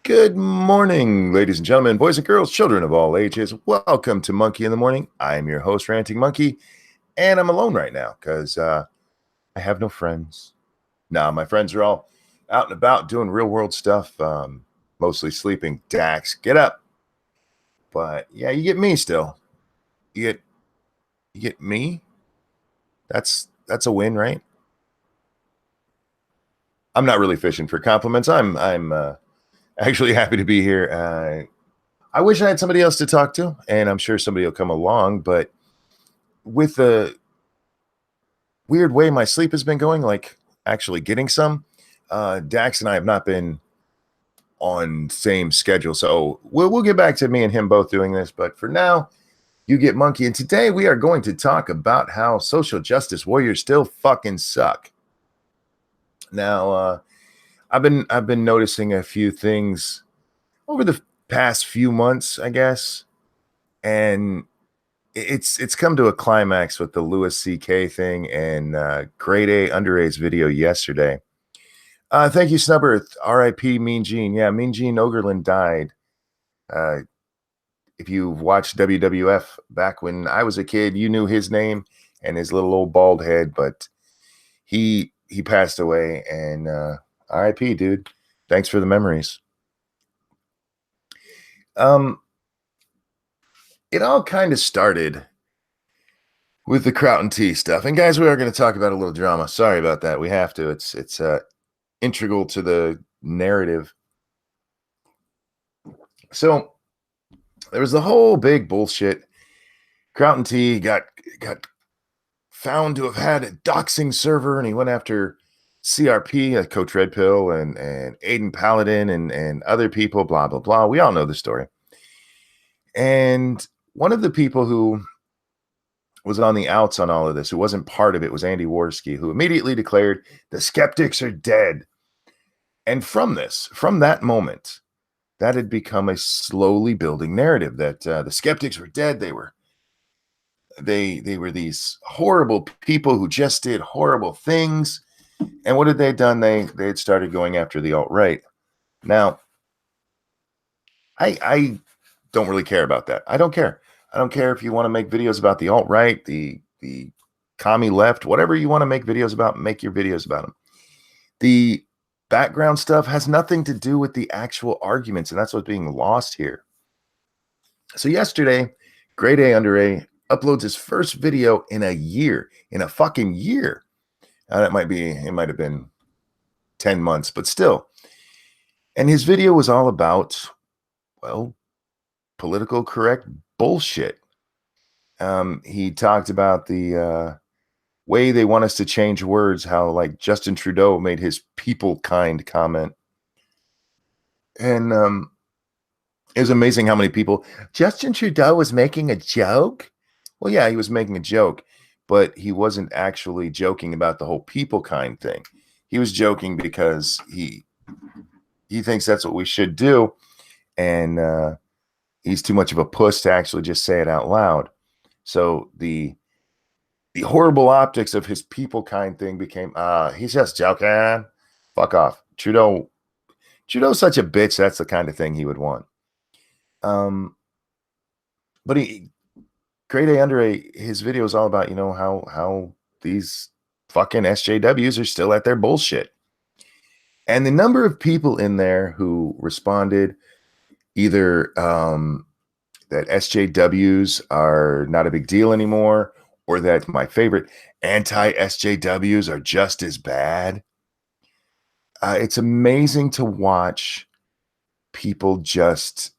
Good morning, ladies and gentlemen, boys and girls, children of all ages. Welcome to Monkey in the Morning. I'm your host, Ranting Monkey, and I'm alone right now because I have no friends. Nah, my friends are all out and about doing real world stuff, mostly sleeping. Dax, get up. But yeah, you get me still. You get me. That's a win, right? I'm not really fishing for compliments. I'm actually happy to be here. I wish I had somebody else to talk to, and I'm sure somebody will come along. But with the weird way my sleep has been going, like actually getting some, Dax and I have not been on same schedule. So we'll get back to me and him both doing this. But for now, you get Monkey. And today we are going to talk about how social justice warriors still fucking suck. Now, I've been noticing a few things over the past few months, I guess, and it's come to a climax with the Louis C.K. thing and Grade A Under A's video yesterday. Thank you, Snubbert. R.I.P. Mean Gene. Yeah, Mean Gene Ogerlin died. Uh, if you've watched WWF back when I was a kid, you knew his name and his little old bald head, but he passed away, and R.I.P. dude. Thanks for the memories. It all kind of started with the Kraut and Tea stuff. And guys, we are going to talk about a little drama. Sorry about that. We have to. It's integral to the narrative. So there was the whole big bullshit. Kraut and Tea got found to have had a doxing server, and he went after CRP, Coach Red Pill, and Aiden Paladin, and other people. Blah blah blah. We all know the story. And one of the people who was on the outs on all of this, who wasn't part of it, was Andy Worski, who immediately declared the skeptics are dead. And from that moment, that had become a slowly building narrative that the skeptics were dead. They were these horrible people who just did horrible things. And what had they done? They had started going after the alt-right. Now, I don't really care about that. I don't care. I don't care if you want to make videos about the alt-right, the commie left, whatever you want to make videos about, make your videos about them. The background stuff has nothing to do with the actual arguments, and that's what's being lost here. So yesterday, Grade A Under A uploads his first video in a fucking year. It might have been 10 months, but still. And his video was all about, well, political correct bullshit. He talked about the way they want us to change words, how like Justin Trudeau made his people kind comment. And it was amazing how many people, Justin Trudeau was making a joke. Well, yeah, he was making a joke, but he wasn't actually joking about the whole people kind thing. He was joking because he thinks that's what we should do. And he's too much of a puss to actually just say it out loud. So the horrible optics of his people kind thing became, he's just joking. Fuck off. Trudeau's such a bitch. That's the kind of thing he would want. But Grade A Under A, his video is all about, how these fucking SJWs are still at their bullshit. And the number of people in there who responded either that SJWs are not a big deal anymore, or that my favorite anti-SJWs are just as bad. It's amazing to watch people just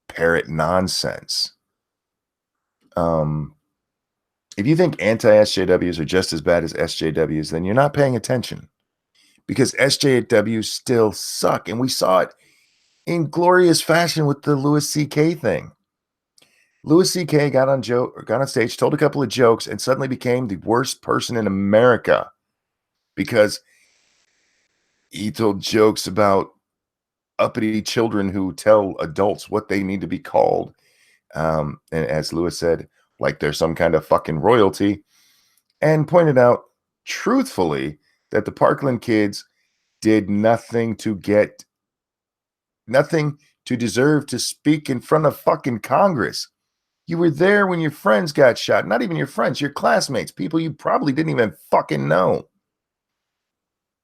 parrot nonsense. If you think anti-SJWs are just as bad as SJWs, then you're not paying attention, because SJWs still suck. And we saw it in glorious fashion with the Louis C.K. thing. Louis C.K. got on stage, told a couple of jokes, and suddenly became the worst person in America because he told jokes about uppity children who tell adults what they need to be called. And as Louis said, like they're some kind of fucking royalty, and pointed out truthfully that the Parkland kids did nothing to get nothing to deserve to speak in front of fucking Congress. You were there when your friends got shot. Not even your friends, your classmates, people you probably didn't even fucking know.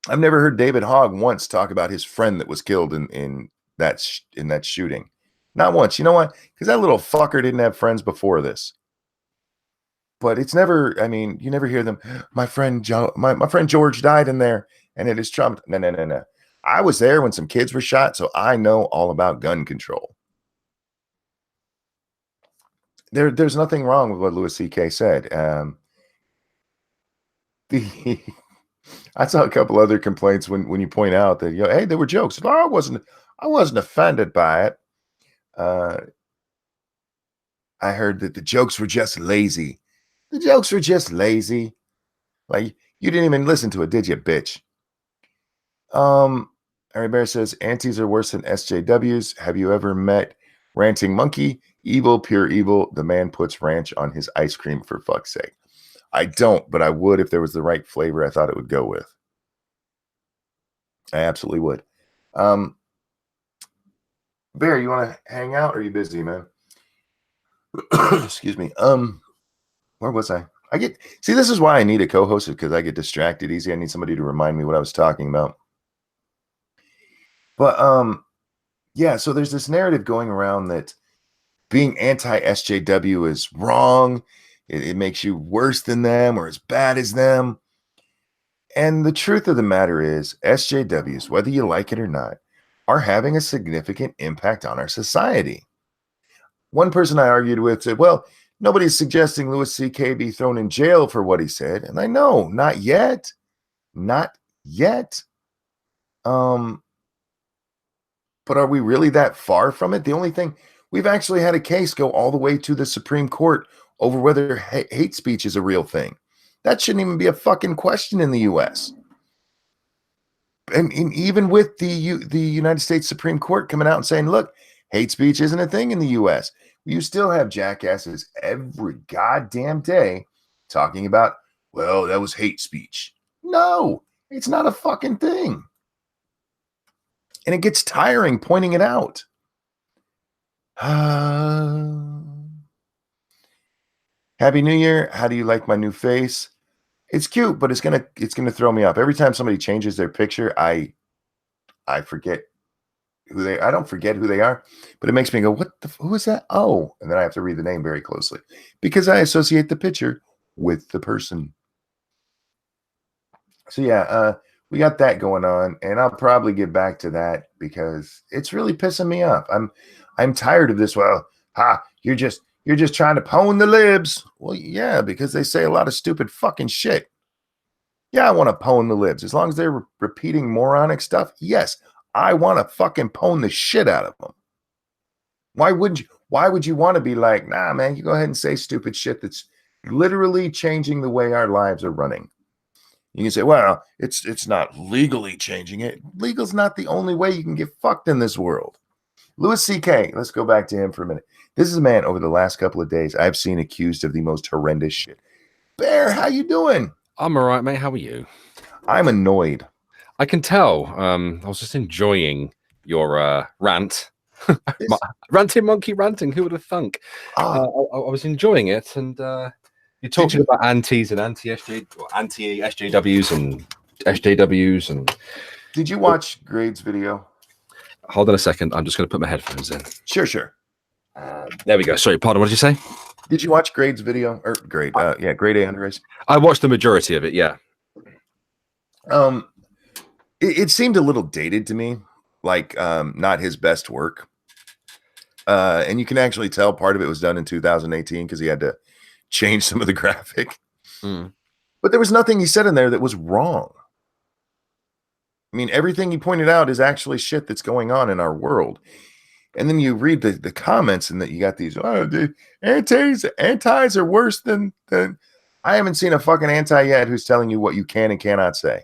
I've never heard David Hogg once talk about his friend that was killed in that shooting. Not once. You know what? Because that little fucker didn't have friends before this. But it's never, I mean, you never hear them, my friend George died in there and it is Trump. No. I was there when some kids were shot, so I know all about gun control. There's nothing wrong with what Louis C.K. said. I saw a couple other complaints when you point out that, you know, hey, they were jokes. Oh, I wasn't offended by it. I heard that the jokes were just lazy. The jokes were just lazy. Like, you didn't even listen to it, did you, bitch? Harry Bear says, antis are worse than SJWs. Have you ever met Ranting Monkey? Evil, pure evil. The man puts ranch on his ice cream, for fuck's sake. I don't, but I would if there was the right flavor I thought it would go with. I absolutely would. Bear, you want to hang out, or are you busy, man? Excuse me. Where was I? See, this is why I need a co-host, because I get distracted easy. I need somebody to remind me what I was talking about. But yeah, so there's this narrative going around that being anti-SJW is wrong. It makes you worse than them or as bad as them. And the truth of the matter is, SJWs, whether you like it or not, are having a significant impact on our society. One person I argued with said, well, nobody's suggesting Louis C.K. be thrown in jail for what he said. And I know, not yet. Not yet. But are we really that far from it? The only thing, we've actually had a case go all the way to the Supreme Court over whether hate speech is a real thing. That shouldn't even be a fucking question in the U.S. And even with the United States Supreme Court coming out and saying, look, hate speech isn't a thing in the U.S., you still have jackasses every goddamn day talking about, well, that was hate speech. No, it's not a fucking thing. And it gets tiring pointing it out. Happy New Year. How do you like my new face? It's cute, but it's gonna throw me off. Every time somebody changes their picture, I forget who they. I don't forget who they are, but it makes me go, who is that? Oh, and then I have to read the name very closely because I associate the picture with the person. So yeah, we got that going on, and I'll probably get back to that because it's really pissing me off. I'm tired of this. Well, you're just trying to pwn the libs. Well, yeah, because they say a lot of stupid fucking shit. Yeah, I want to pwn the libs. As long as they're repeating moronic stuff, yes, I want to fucking pwn the shit out of them. Why would you want to be like, nah, man, you go ahead and say stupid shit that's literally changing the way our lives are running. You can say, well, it's not legally changing it. Legal's not the only way you can get fucked in this world. Louis C.K., let's go back to him for a minute. This is a man over the last couple of days I've seen accused of the most horrendous shit. Bear, how you doing? I'm all right, mate. How are you? I'm annoyed. I can tell. I was just enjoying your rant. Ranting monkey ranting. Who would have thunk? I was enjoying it, and you're talking about antis and anti-SJWs and SJWs. And did you watch Grade's video? Hold on a second. I'm just going to put my headphones in. Sure. There we go. Sorry, pardon. What did you say? Did you watch Grade's video or Grade? Yeah, Grade A underrace. I watched the majority of it. Yeah. It seemed a little dated to me, like not his best work. And you can actually tell part of it was done in 2018 because he had to change some of the graphic. But there was nothing he said in there that was wrong. I mean, everything he pointed out is actually shit that's going on in our world. And then you read the comments and that you got these, the antis are worse than I haven't seen a fucking anti yet who's telling you what you can and cannot say.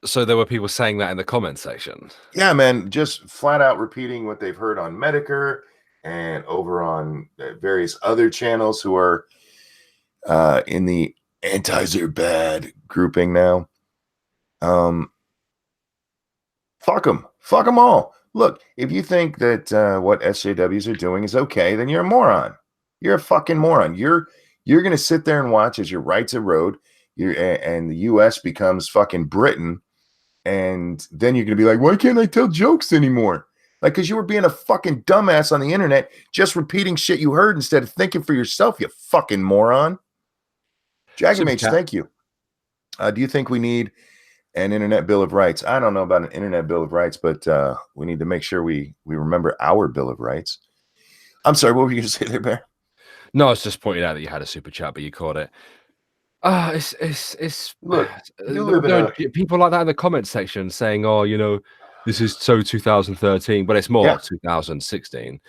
So there were people saying that in the comment section. Yeah, man, just flat out repeating what they've heard on Medicare and over on various other channels who are in the antis are bad grouping now. Fuck them. Fuck them all. Look, if you think that what SJWs are doing is okay, then you're a moron. You're a fucking moron. You're going to sit there and watch as your rights erode, and the U.S. becomes fucking Britain, and then you're going to be like, why can't I tell jokes anymore? Like, because you were being a fucking dumbass on the internet, just repeating shit you heard instead of thinking for yourself, you fucking moron. Dragon Mage, thank you. Do you think we need an internet bill of rights? I don't know about an internet bill of rights, but we need to make sure we remember our bill of rights. I'm sorry, what were you going to say there, Bear? No, I was just pointing out that you had a super chat, but you caught it. It's look, people like that in the comment section saying, "Oh, you know, this is so 2013," but it's more 2016,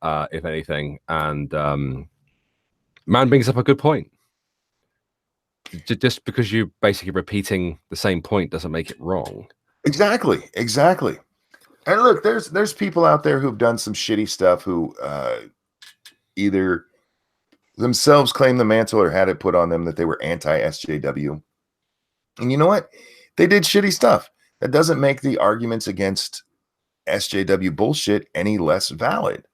if anything. And man brings up a good point. Just because you're basically repeating the same point doesn't make it wrong. Exactly. And look, there's people out there who've done some shitty stuff who either themselves claim the mantle or had it put on them that they were anti-SJW. And you know what? They did shitty stuff. That doesn't make the arguments against SJW bullshit any less valid.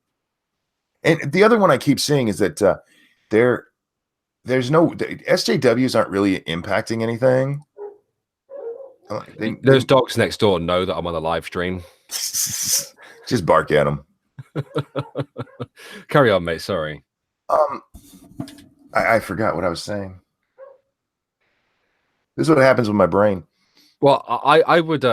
And the other one I keep seeing is that there's no SJWs aren't really impacting anything. Those dogs next door know that I'm on a live stream. Just bark at them. Carry on, mate. Sorry. I forgot what I was saying. This is what happens with my brain. Well, I would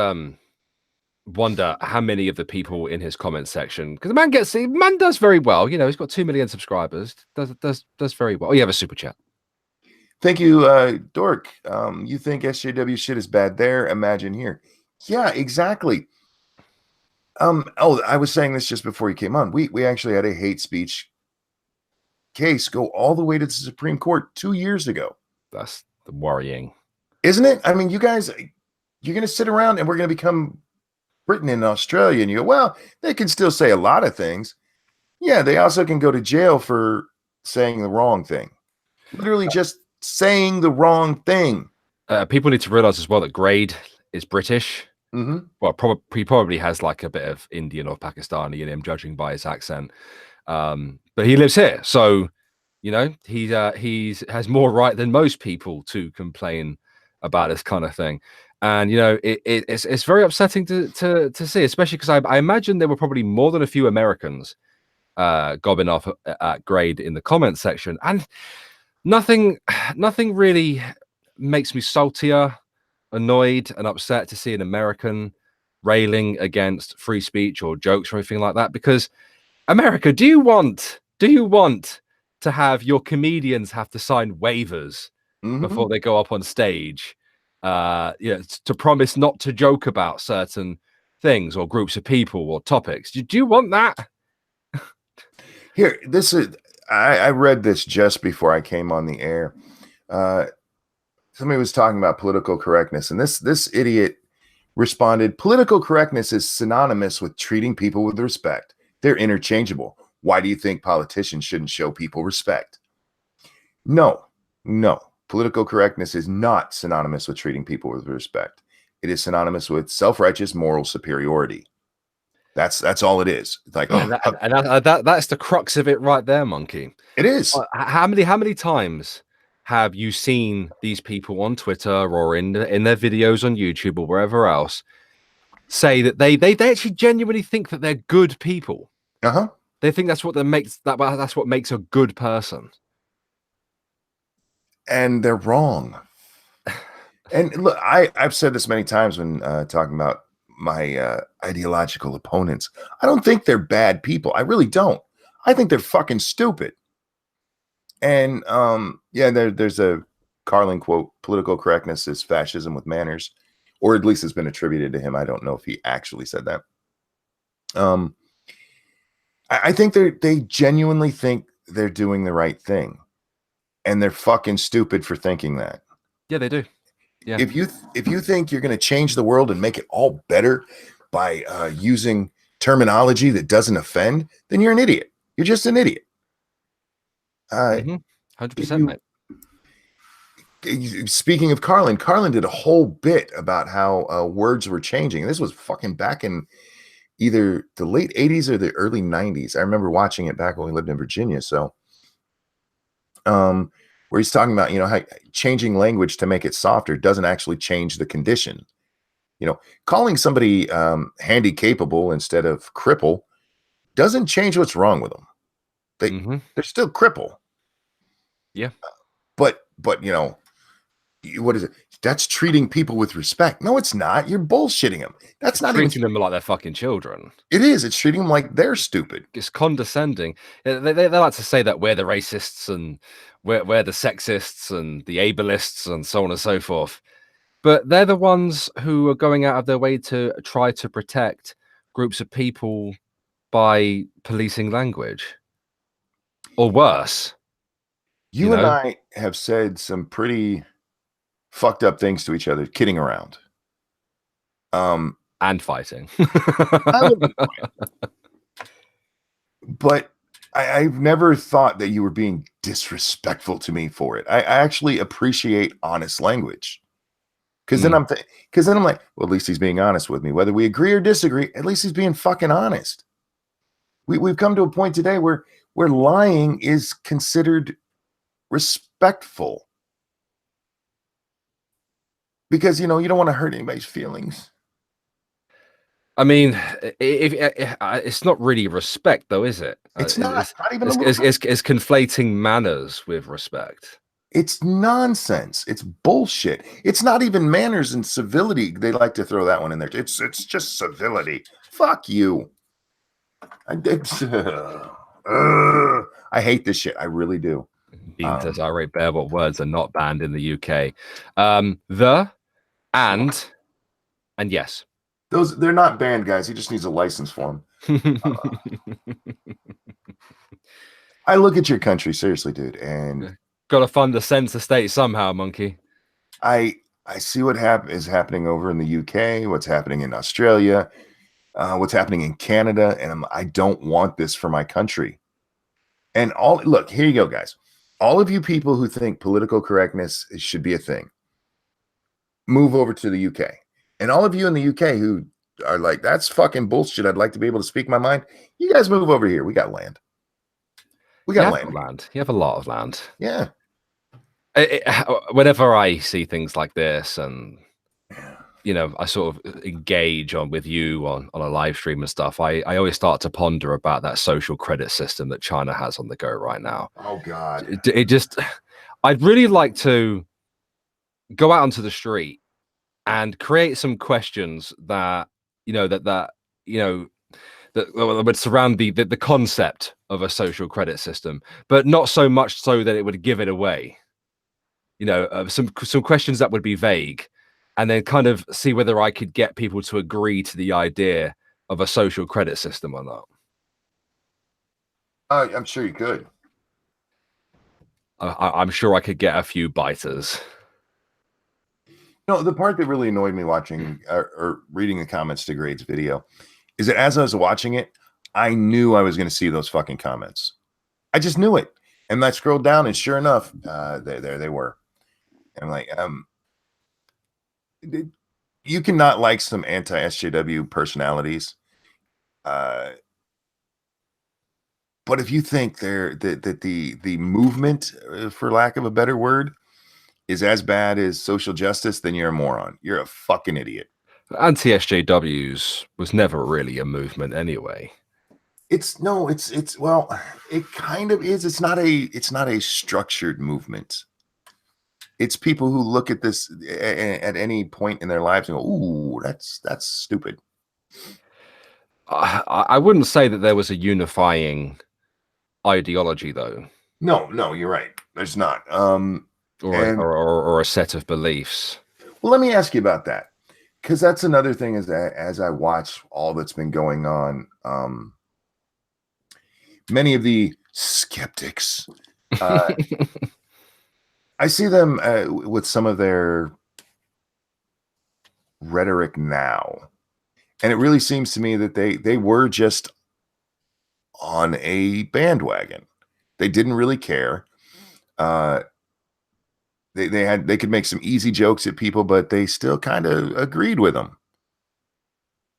wonder how many of the people in his comment section, because the man does very well. You know, he's got 2 million subscribers. Does very well. Oh, you have a super chat. Thank you, Dork. You think SJW shit is bad there? Imagine here. Yeah, exactly. Oh, I was saying this just before you came on. We actually had a hate speech case go all the way to the Supreme Court 2 years ago. That's worrying, isn't it? I mean, you guys, you're going to sit around and we're going to become Britain and Australia, and you go, well, they can still say a lot of things. Yeah, they also can go to jail for saying the wrong thing. Literally just saying the wrong thing. People need to realize as well that Grade is British. Mm-hmm. Well, he probably has like a bit of Indian or Pakistani in him, judging by his accent. But he lives here, so you know he has more right than most people to complain about this kind of thing. And you know it's very upsetting to see, especially because I imagine there were probably more than a few Americans gobbing off at Grade in the comment section, and nothing really makes me saltier, annoyed, and upset to see an American railing against free speech or jokes or anything like that. Because America, do you want to have your comedians have to sign waivers before they go up on stage, to promise not to joke about certain things or groups of people or topics? Do you want that? Here, this is. I read this just before I came on the air. Somebody was talking about political correctness, and this idiot responded, "Political correctness is synonymous with treating people with respect. They're interchangeable. Why do you think politicians shouldn't show people respect?" No. Political correctness is not synonymous with treating people with respect. It is synonymous with self-righteous moral superiority. That's all it is. It's like, that's the crux of it right there, Monkey. It is. How many times have you seen these people on Twitter or in their videos on YouTube or wherever else say that they actually genuinely think that they're good people? They think that's what that's what makes a good person. And they're wrong. And look, I've said this many times when talking about my ideological opponents. I don't think they're bad people. I really don't. I think they're fucking stupid. And there's a Carlin quote: "Political correctness is fascism with manners," or at least it's been attributed to him. I don't know if he actually said that. I think they genuinely think they're doing the right thing, and they're fucking stupid for thinking that. Yeah, they do. Yeah. If you think you're going to change the world and make it all better by using terminology that doesn't offend, then you're an idiot. You're just an idiot. 100%, mate. Speaking of Carlin did a whole bit about how words were changing. This was fucking back in either the late 80s or the early 90s. I remember watching it back when we lived in Virginia. So, where he's talking about, how changing language to make it softer doesn't actually change the condition. Calling somebody handy capable instead of cripple doesn't change what's wrong with them. They're still cripple. Yeah. But what is it? That's treating people with respect. No, it's not. You're bullshitting them. That's not treating them like they're fucking children. It is. It's treating them like they're stupid. It's condescending. They like to say that we're the racists and we're the sexists and the ableists and so on and so forth. But they're the ones who are going out of their way to try to protect groups of people by policing language. Or worse. You and I have said some pretty fucked up things to each other, kidding around. And fighting. But I've never thought that you were being disrespectful to me for it. I actually appreciate honest language. Because then I'm like, well, at least he's being honest with me. Whether we agree or disagree, at least he's being fucking honest. We've come to a point today where lying is considered respectful. Because, you don't want to hurt anybody's feelings. I mean, it's not really respect, though, is it? It's not even it's conflating manners with respect. It's nonsense. It's bullshit. It's not even manners and civility. They like to throw that one in there. It's just civility. Fuck you. I hate this shit. I really do. Dean says, "I rate bare what words are not banned in the UK." The and yes. They're not banned, guys. He just needs a license for them. I look at your country, seriously, dude, and gotta fund the censor state somehow, monkey. I see what is happening over in the UK, what's happening in Australia, what's happening in Canada, and I don't want this for my country. And look, here you go, guys. All of you people who think political correctness should be a thing, move over to the UK. And all of you in the UK who are like, that's fucking bullshit. I'd like to be able to speak my mind. You guys move over here. We got land. We got land. You have a lot of land. Yeah. Whenever I see things like this and, I sort of engage with you on a live stream and stuff, I always start to ponder about that social credit system that China has on the go right now. Oh, God. I'd really like to go out onto the street and create some questions that would surround the concept of a social credit system, but not so much so that it would give it away. Some questions that would be vague, and then kind of see whether I could get people to agree to the idea of a social credit system or not. I'm sure you could. I'm sure I could get a few biters. No, the part that really annoyed me watching or reading the comments to Grade's video is that as I was watching it, I knew I was going to see those fucking comments. I just knew it. And I scrolled down, and sure enough, there they were. And I'm like, you cannot like some anti-SJW personalities. But if you think that the movement, for lack of a better word, is as bad as social justice, then you're a moron. You're a fucking idiot. Anti-SJWs was never really a movement anyway. Well, it kind of is. It's not a structured movement. It's people who look at this at any point in their lives and go, "Ooh, that's stupid." I wouldn't say that there was a unifying ideology, though. No, you're right. There's not. Or a set of beliefs. Well, let me ask you about that, because that's another thing. Is that as I watch all that's been going on, many of the skeptics, I see them with some of their rhetoric now, and it really seems to me that they were just on a bandwagon. They didn't really care. they could make some easy jokes at people, but they still kind of agreed with them.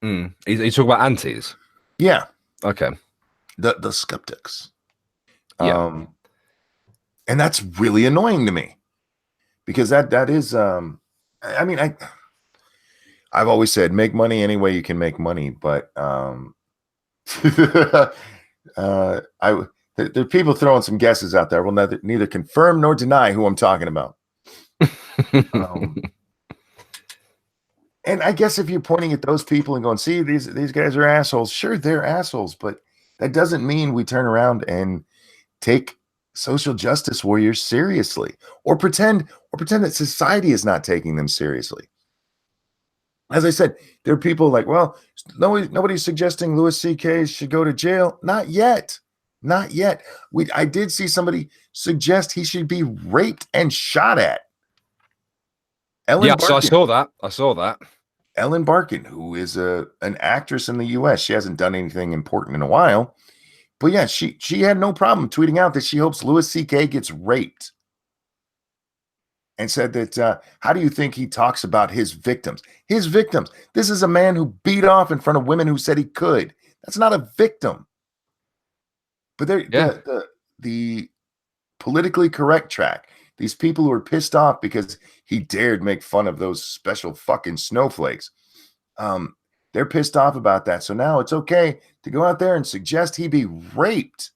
You talk about antis? Yeah. Okay. The skeptics. Yeah. And that's really annoying to me, because that is I mean, I've always said make money any way you can make money, but there are people throwing some guesses out there. Will neither confirm nor deny who I'm talking about. And I guess if you're pointing at those people and going, see, these guys are assholes, sure, they're assholes, but that doesn't mean we turn around and take social justice warriors seriously, or pretend that society is not taking them seriously. As I said, there are people like, well, nobody's suggesting Louis C.K. should go to jail. Not yet. Not yet. I did see somebody suggest he should be raped and shot at. Ellen Barkin. I saw that. Ellen Barkin, who is an actress in the U.S. She hasn't done anything important in a while. But yeah, she had no problem tweeting out that she hopes Louis C.K. gets raped. And said that, how do you think he talks about his victims? His victims. This is a man who beat off in front of women who said he could. That's not a victim. But the politically correct track, these people who are pissed off because he dared make fun of those special fucking snowflakes, they're pissed off about that. So now it's okay to go out there and suggest he be raped.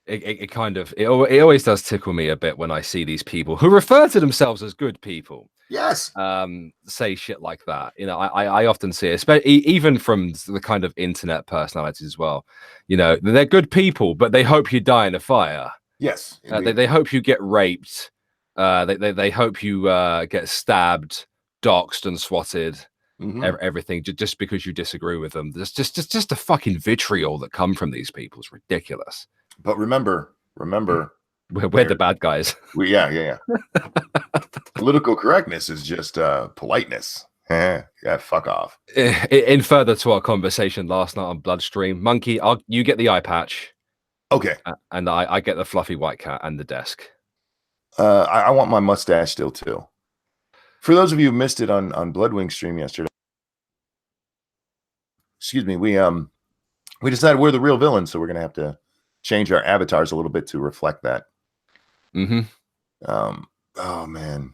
It always does tickle me a bit when I see these people who refer to themselves as good people. Yes. Say shit like that. You know, I often see it, especially even from the kind of internet personalities as well. You know, they're good people, but they hope you die in a fire. Yes. They hope you get raped. They hope you get stabbed, doxxed, and swatted. Everything just because you disagree with them. There's just a fucking vitriol that come from these people. It's ridiculous. But remember, we're the bad guys. Yeah. Political correctness is just politeness. Yeah, fuck off. In further to our conversation last night on Bloodstream, Monkey, you get the eye patch. Okay. And I get the fluffy white cat and the desk. I want my mustache still too. For those of you who missed it on Bloodwing stream yesterday, excuse me, we decided we're the real villains, so we're gonna have to change our avatars a little bit to reflect that. Oh man.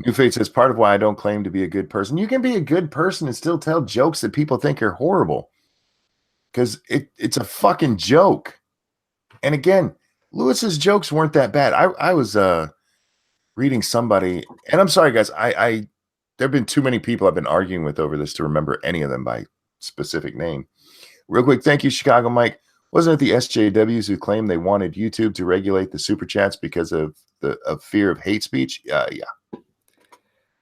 New Fate says, part of why I don't claim to be a good person. You can be a good person and still tell jokes that people think are horrible, because it's a fucking joke. And again, Lewis's jokes weren't that bad. I was reading somebody, and I'm sorry guys, there have been too many people I've been arguing with over this to remember any of them by specific name. Real quick, thank you, Chicago Mike. Wasn't it the SJWs who claimed they wanted YouTube to regulate the super chats because of fear of hate speech? Yeah.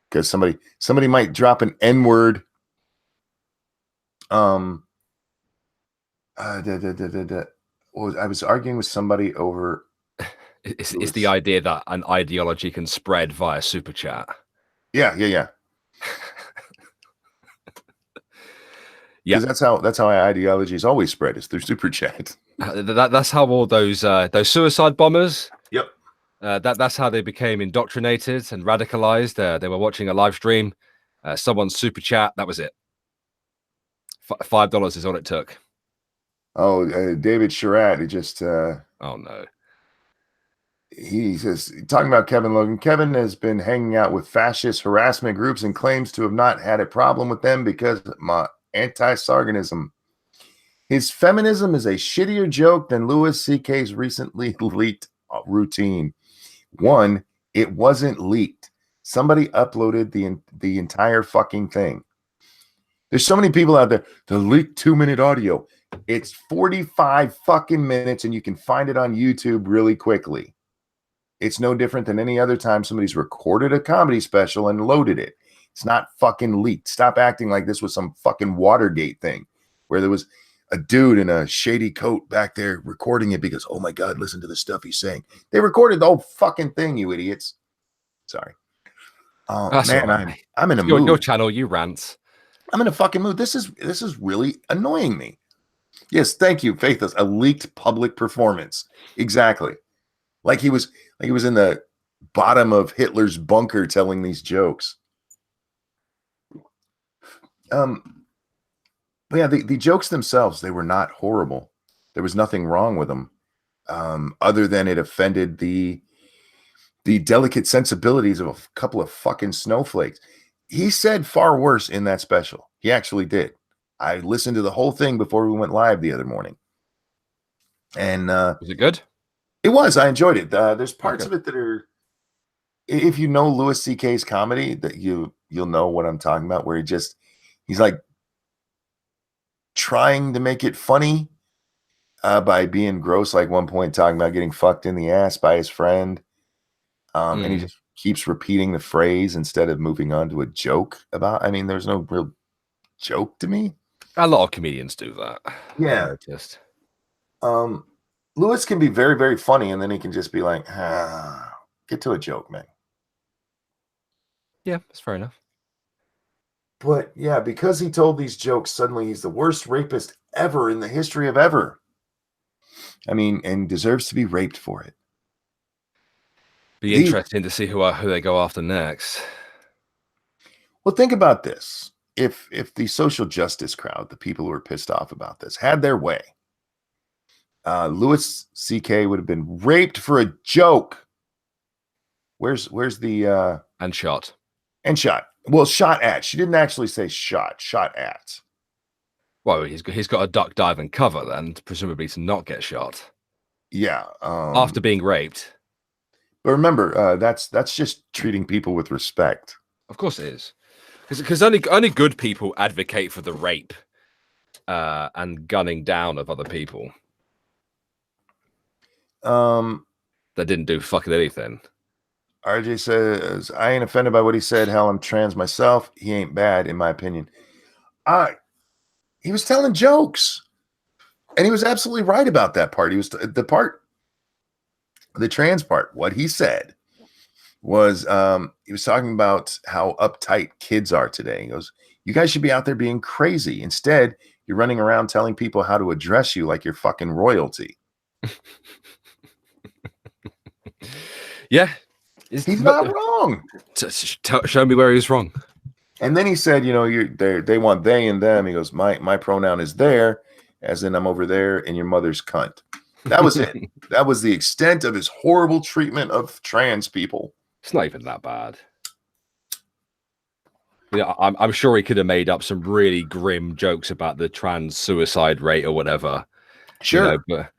Because somebody might drop an N-word. I was arguing with somebody over. It's the idea that an ideology can spread via super chat. Yeah. Yeah, that's how ideology is always spread, is through super chat. That's how all those suicide bombers. Yep. That's how they became indoctrinated and radicalized. They were watching a live stream. Someone's super chat. That was it. $5 is all it took. Oh, David Sherratt. He just. Oh no. He says, talking about Kevin Logan. Kevin has been hanging out with fascist harassment groups and claims to have not had a problem with them because of my anti-sargonism. His feminism is a shittier joke than Louis C.K.'s recently leaked routine. One, it wasn't leaked. Somebody uploaded the entire fucking thing. There's so many people out there. The leaked 2-minute audio. It's 45 fucking minutes, and you can find it on YouTube really quickly. It's no different than any other time somebody's recorded a comedy special and loaded it. It's not fucking leaked. Stop acting like this was some fucking Watergate thing where there was a dude in a shady coat back there recording it because, oh my God, listen to the stuff he's saying. They recorded the whole fucking thing, you idiots. Sorry. Oh, man, right. I'm in a mood. Your channel, you rant. I'm in a fucking mood. This is really annoying me. Yes, thank you, Faithless. A leaked public performance. Exactly. like he was in the bottom of Hitler's bunker telling these jokes. But yeah, the jokes themselves, they were not horrible. There was nothing wrong with them, other than it offended the delicate sensibilities of a couple of fucking snowflakes. He said far worse in that special. He actually did. I listened to the whole thing before we went live the other morning. And was it good? It was. I enjoyed it. There's parts of it that are, if you know Louis C.K.'s comedy, that you'll know what I'm talking about, where he's like trying to make it funny by being gross, like one point talking about getting fucked in the ass by his friend. And he just keeps repeating the phrase instead of moving on to a joke about. I mean, there's no real joke to me. A lot of comedians do that. Yeah. Louis can be very, very funny, and then he can just be like, get to a joke, man. Yeah, that's fair enough. But yeah, because he told these jokes, suddenly he's the worst rapist ever in the history of ever. I mean, and deserves to be raped for it. Be interesting to see who they go after next. Well, think about this. If the social justice crowd, the people who are pissed off about this, had their way, Louis C.K. would have been raped for a joke. Where's the and shot. Well, shot at. She didn't actually say shot at. Well, he's got a duck, dive, and cover then, presumably to not get shot. Yeah. After being raped. But remember, that's just treating people with respect. Of course it is. Because only good people advocate for the rape and gunning down of other people. That didn't do fucking anything. RJ says, I ain't offended by what he said. Hell, I'm trans myself. He ain't bad, in my opinion. He was telling jokes. And he was absolutely right about that part. He was the trans part. What he said was he was talking about how uptight kids are today. He goes, you guys should be out there being crazy. Instead, you're running around telling people how to address you like you're fucking royalty. Yeah. He's not wrong. Show me where he's wrong. And then he said, they want they and them. He goes, my pronoun is there, as in I'm over there and your mother's cunt. That was it. That was the extent of his horrible treatment of trans people. It's not even that bad. Yeah, I'm sure he could have made up some really grim jokes about the trans suicide rate or whatever. Sure. But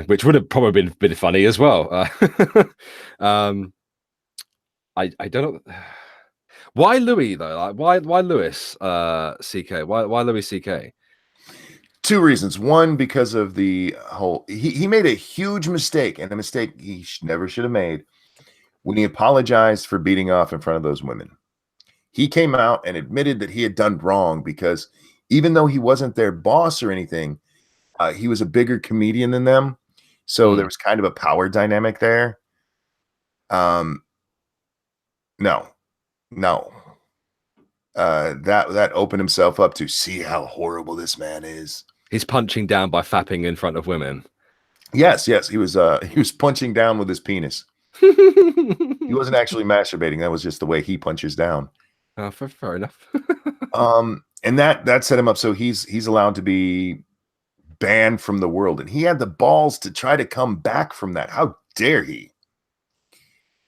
which would have probably been funny as well. I don't know why Louis though. Like why Louis CK? Why Louis CK? Two reasons. One, because of the whole he made a huge mistake, and a mistake he never should have made when he apologized for beating off in front of those women. He came out and admitted that he had done wrong because even though he wasn't their boss or anything, he was a bigger comedian than them. So there was kind of a power dynamic there. No. That opened himself up to see how horrible this man is. He's punching down by fapping in front of women. Yes. He was punching down with his penis. He wasn't actually masturbating. That was just the way he punches down. Fair enough. And that set him up. So he's allowed to be banned from the world, and he had the balls to try to come back from that. How dare he?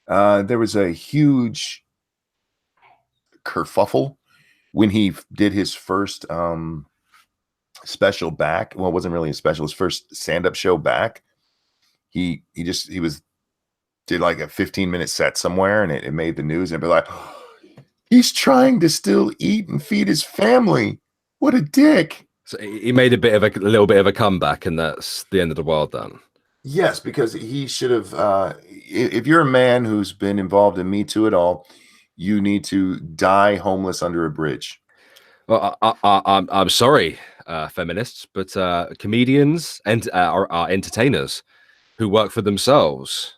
There was a huge kerfuffle when he did his first special back. Well, it wasn't really a special. His first stand-up show back. He did like a 15-minute set somewhere, and it made the news, and be like, oh, he's trying to still eat and feed his family. What a dick. So he made a little bit of a comeback, and that's the end of the world then. Yes, because he should have. If you're a man who's been involved in Me Too at all, you need to die homeless under a bridge. Well, I'm sorry, feminists, but comedians are entertainers who work for themselves,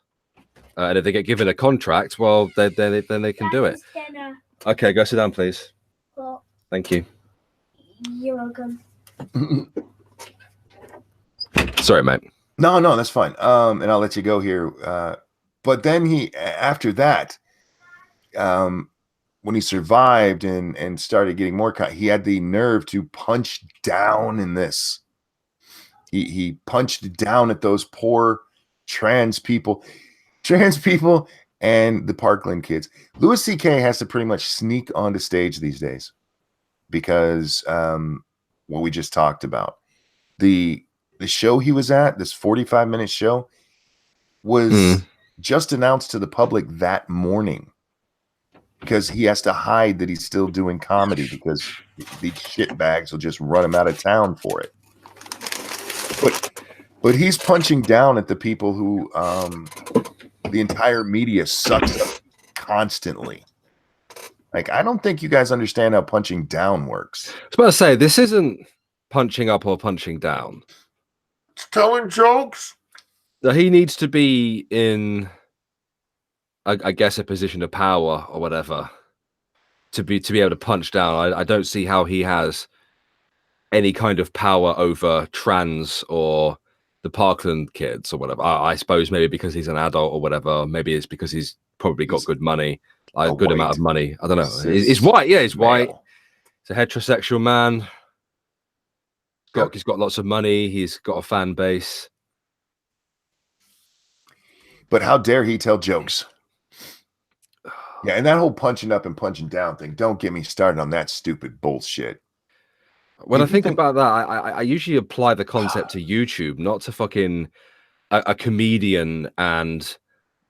and if they get given a contract, well, then they can do it. Okay, go sit down, please. Well, thank you. You're welcome. Sorry, mate. No, that's fine. And I'll let you go here. But then after that, when he survived and started getting more, he had the nerve to punch down in this. He punched down at those poor trans people, and the Parkland kids. Louis C.K. has to pretty much sneak onto stage these days because what we just talked about. The show he was at, this 45-minute show, was just announced to the public that morning because he has to hide that he's still doing comedy because these shitbags will just run him out of town for it. But he's punching down at the people who the entire media sucks up constantly. Like, I don't think you guys understand how punching down works. I was about to say, this isn't punching up or punching down. It's telling jokes. He needs to be in, I guess, a position of power or whatever to be able to punch down. I don't see how he has any kind of power over trans or the Parkland kids or whatever. I suppose maybe because he's an adult or whatever. Maybe it's because he's probably got good money, like a good amount of money. I don't know. He's white. Yeah, he's white. He's a heterosexual man. He's got lots of money. He's got a fan base. But how dare he tell jokes? Yeah, and that whole punching up and punching down thing, don't get me started on that stupid bullshit. When I think about that, I usually apply the concept to YouTube, not to fucking a comedian and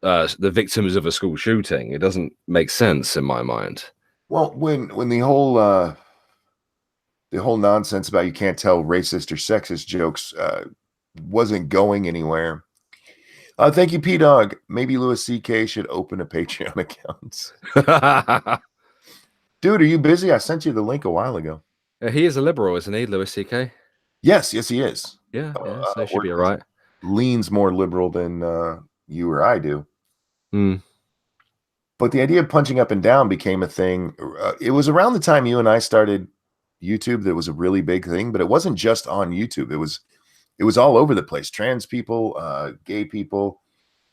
the victims of a school shooting. It doesn't make sense in my mind. Well, when the whole nonsense about you can't tell racist or sexist jokes wasn't going anywhere. Thank you, P-Dog. Maybe Louis C.K. should open a Patreon account. Dude, are you busy? I sent you the link a while ago. He is a liberal, isn't he, Louis C.K.? Yes, he is. Yeah, so he should be all right. Leans more liberal than you or I do. But the idea of punching up and down became a thing. It was around the time you and I started YouTube that was a really big thing, but it wasn't just on YouTube. It was all over the place. Trans people, gay people,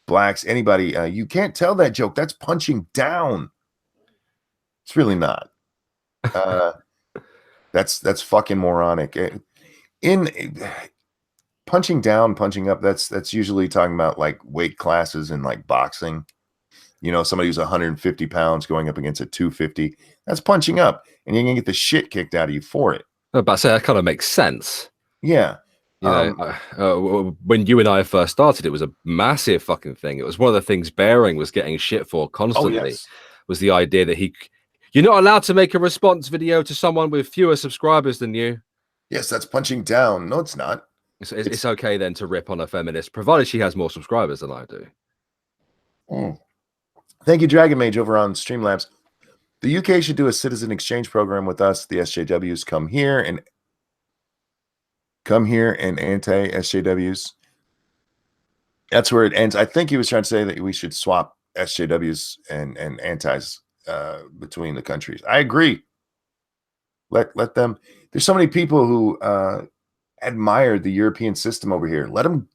blacks, anybody. You can't tell that joke. That's punching down. It's really not. That's fucking moronic. In punching down, punching up, that's usually talking about like weight classes in like boxing. You know, somebody who's 150 pounds going up against a 250. That's punching up, and you're gonna get the shit kicked out of you for it. But I say that kind of makes sense. Yeah. You know, when you and I first started, it was a massive fucking thing. It was one of the things Bearing was getting shit for constantly. Oh, yes. Was the idea that you're not allowed to make a response video to someone with fewer subscribers than you. Yes, that's punching down. No, it's not. It's okay then to rip on a feminist, provided she has more subscribers than I do. Thank you, Dragon Mage, over on Streamlabs. The UK should do a citizen exchange program with us. The SJWs come here and anti-SJWs. That's where it ends. I think he was trying to say that we should swap SJWs and antis between the countries. I agree. Let them. There's so many people who admire the European system over here. Let them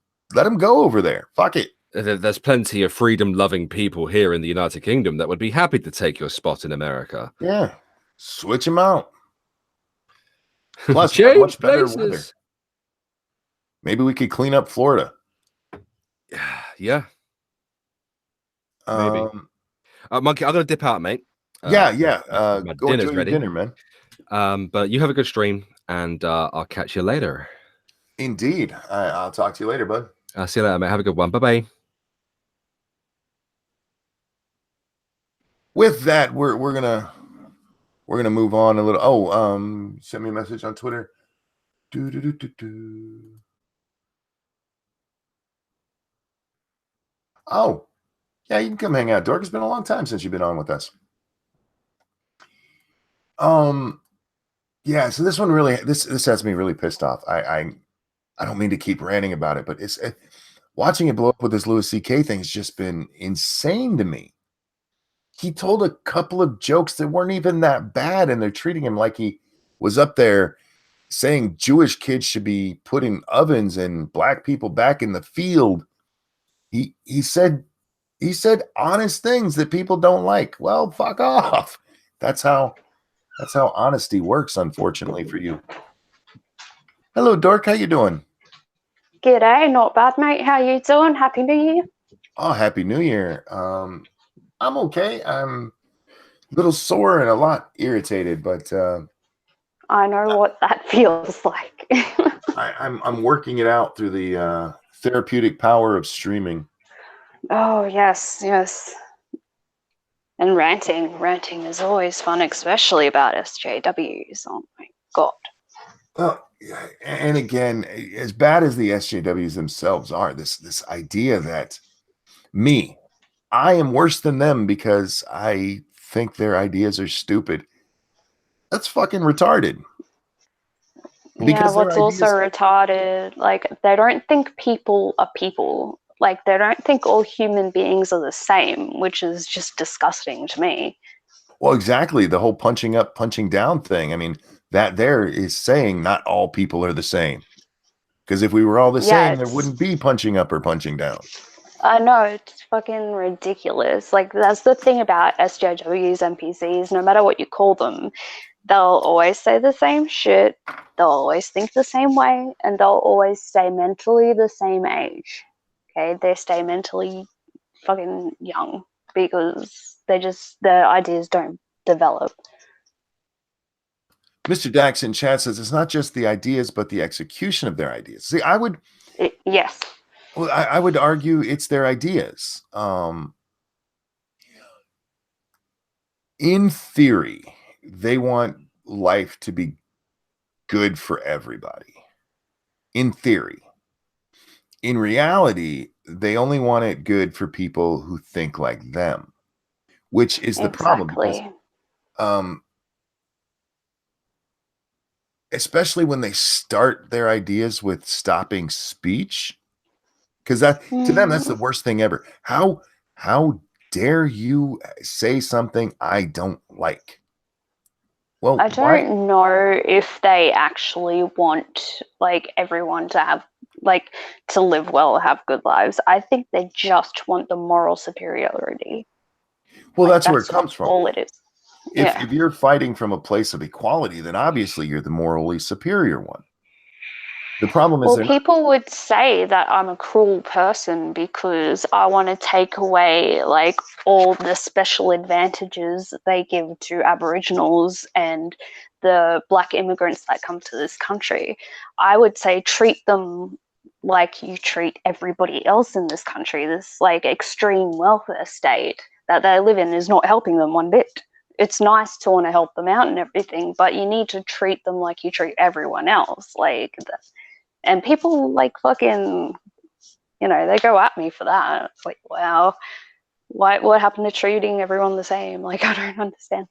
go over there. Fuck it. There's plenty of freedom-loving people here in the United Kingdom that would be happy to take your spot in America. Yeah, switch them out. Plus, much better weather. Maybe we could clean up Florida. Yeah. Maybe. Monkey, I'm gonna dip out, mate. Yeah. Go dinner's ready. Dinner, man. But you have a good stream, and I'll catch you later. Indeed. I'll talk to you later, bud. I'll see you later, mate. Have a good one. Bye-bye. With that, we're gonna move on a little. Send me a message on Twitter. Oh, yeah, you can come hang out, Dork. It's been a long time since you've been on with us. Yeah, so this one really this has me really pissed off. I don't mean to keep ranting about it, but watching it blow up with this Louis C.K. thing has just been insane to me. He told a couple of jokes that weren't even that bad, and they're treating him like he was up there saying Jewish kids should be put in ovens and black people back in the field. He said honest things that people don't like. Well, fuck off. That's how honesty works, unfortunately for you. Hello, Dork. How you doing? G'day, not bad, mate. How you doing? Happy New Year. Oh, Happy New Year. I'm okay. I'm a little sore and a lot irritated, but I know what that feels like. I'm working it out through the therapeutic power of streaming. Oh, yes. And ranting is always fun, especially about SJWs. Oh my god. Well, and again, as bad as the SJWs themselves are, this idea that I am worse than them because I think their ideas are stupid. That's fucking retarded. Because what's also retarded, like, they don't think people are people. Like, they don't think all human beings are the same, which is just disgusting to me. Well, exactly. The whole punching up, punching down thing. I mean, that there is saying not all people are the same. Because if we were all the same, there wouldn't be punching up or punching down. I know, it's fucking ridiculous. Like, that's the thing about SJWs, NPCs, no matter what you call them, they'll always say the same shit, they'll always think the same way, and they'll always stay mentally the same age. Okay, they stay mentally fucking young because their ideas don't develop. Mr. Dax in chat says it's not just the ideas, but the execution of their ideas. See, Yes. Well, I would argue it's their ideas. In theory, they want life to be good for everybody. In theory. In reality, they only want it good for people who think like them, which is the problem. Because, especially when they start their ideas with stopping speech, because that to them that's the worst thing ever. How dare you say something I don't like? Well, I don't know if they actually want, like, everyone to have, like, to live well, have good lives. I think they just want the moral superiority. Well, that's where it comes from. All it is. If you're fighting from a place of equality, then obviously you're the morally superior one. The problem is, well, people would say that I'm a cruel person because I want to take away, like, all the special advantages they give to Aboriginals and the black immigrants that come to this country. I would say treat them like you treat everybody else in this country. This, like, extreme welfare state that they live in is not helping them one bit. It's nice to want to help them out and everything, but you need to treat them like you treat everyone else. Like, and people, like, fucking, they go at me for that. It's like, wow, what happened to treating everyone the same? Like, I don't understand.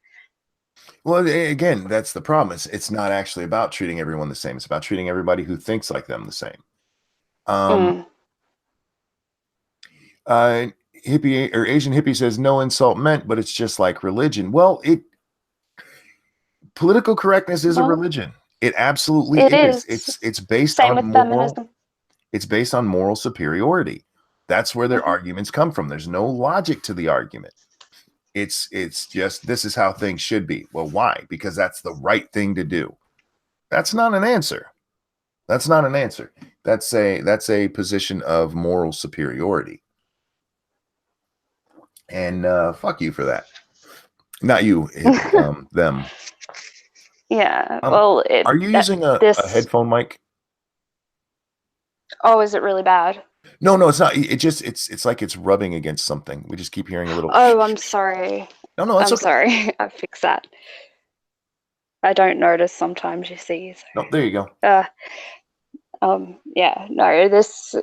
Well, again, that's the problem. It's not actually about treating everyone the same. It's about treating everybody who thinks like them the same. Hippie or Asian hippie says no insult meant, but it's just like religion. Well, political correctness is a religion. It absolutely is. It's based on feminism. It's based on moral superiority. That's where their arguments come from. There's no logic to the argument. It's just this is how things should be. Well, why? Because that's the right thing to do. That's not an answer. That's not an answer. That's a position of moral superiority. And fuck you for that. Not you, them. Yeah. Well, are you using a headphone mic? Oh, is it really bad? No, it's not. It's like it's rubbing against something. We just keep hearing a little. Oh, I'm sorry. No, I'm sorry. I fixed that. I don't notice sometimes, you see. So. No, there you go. Yeah. No, this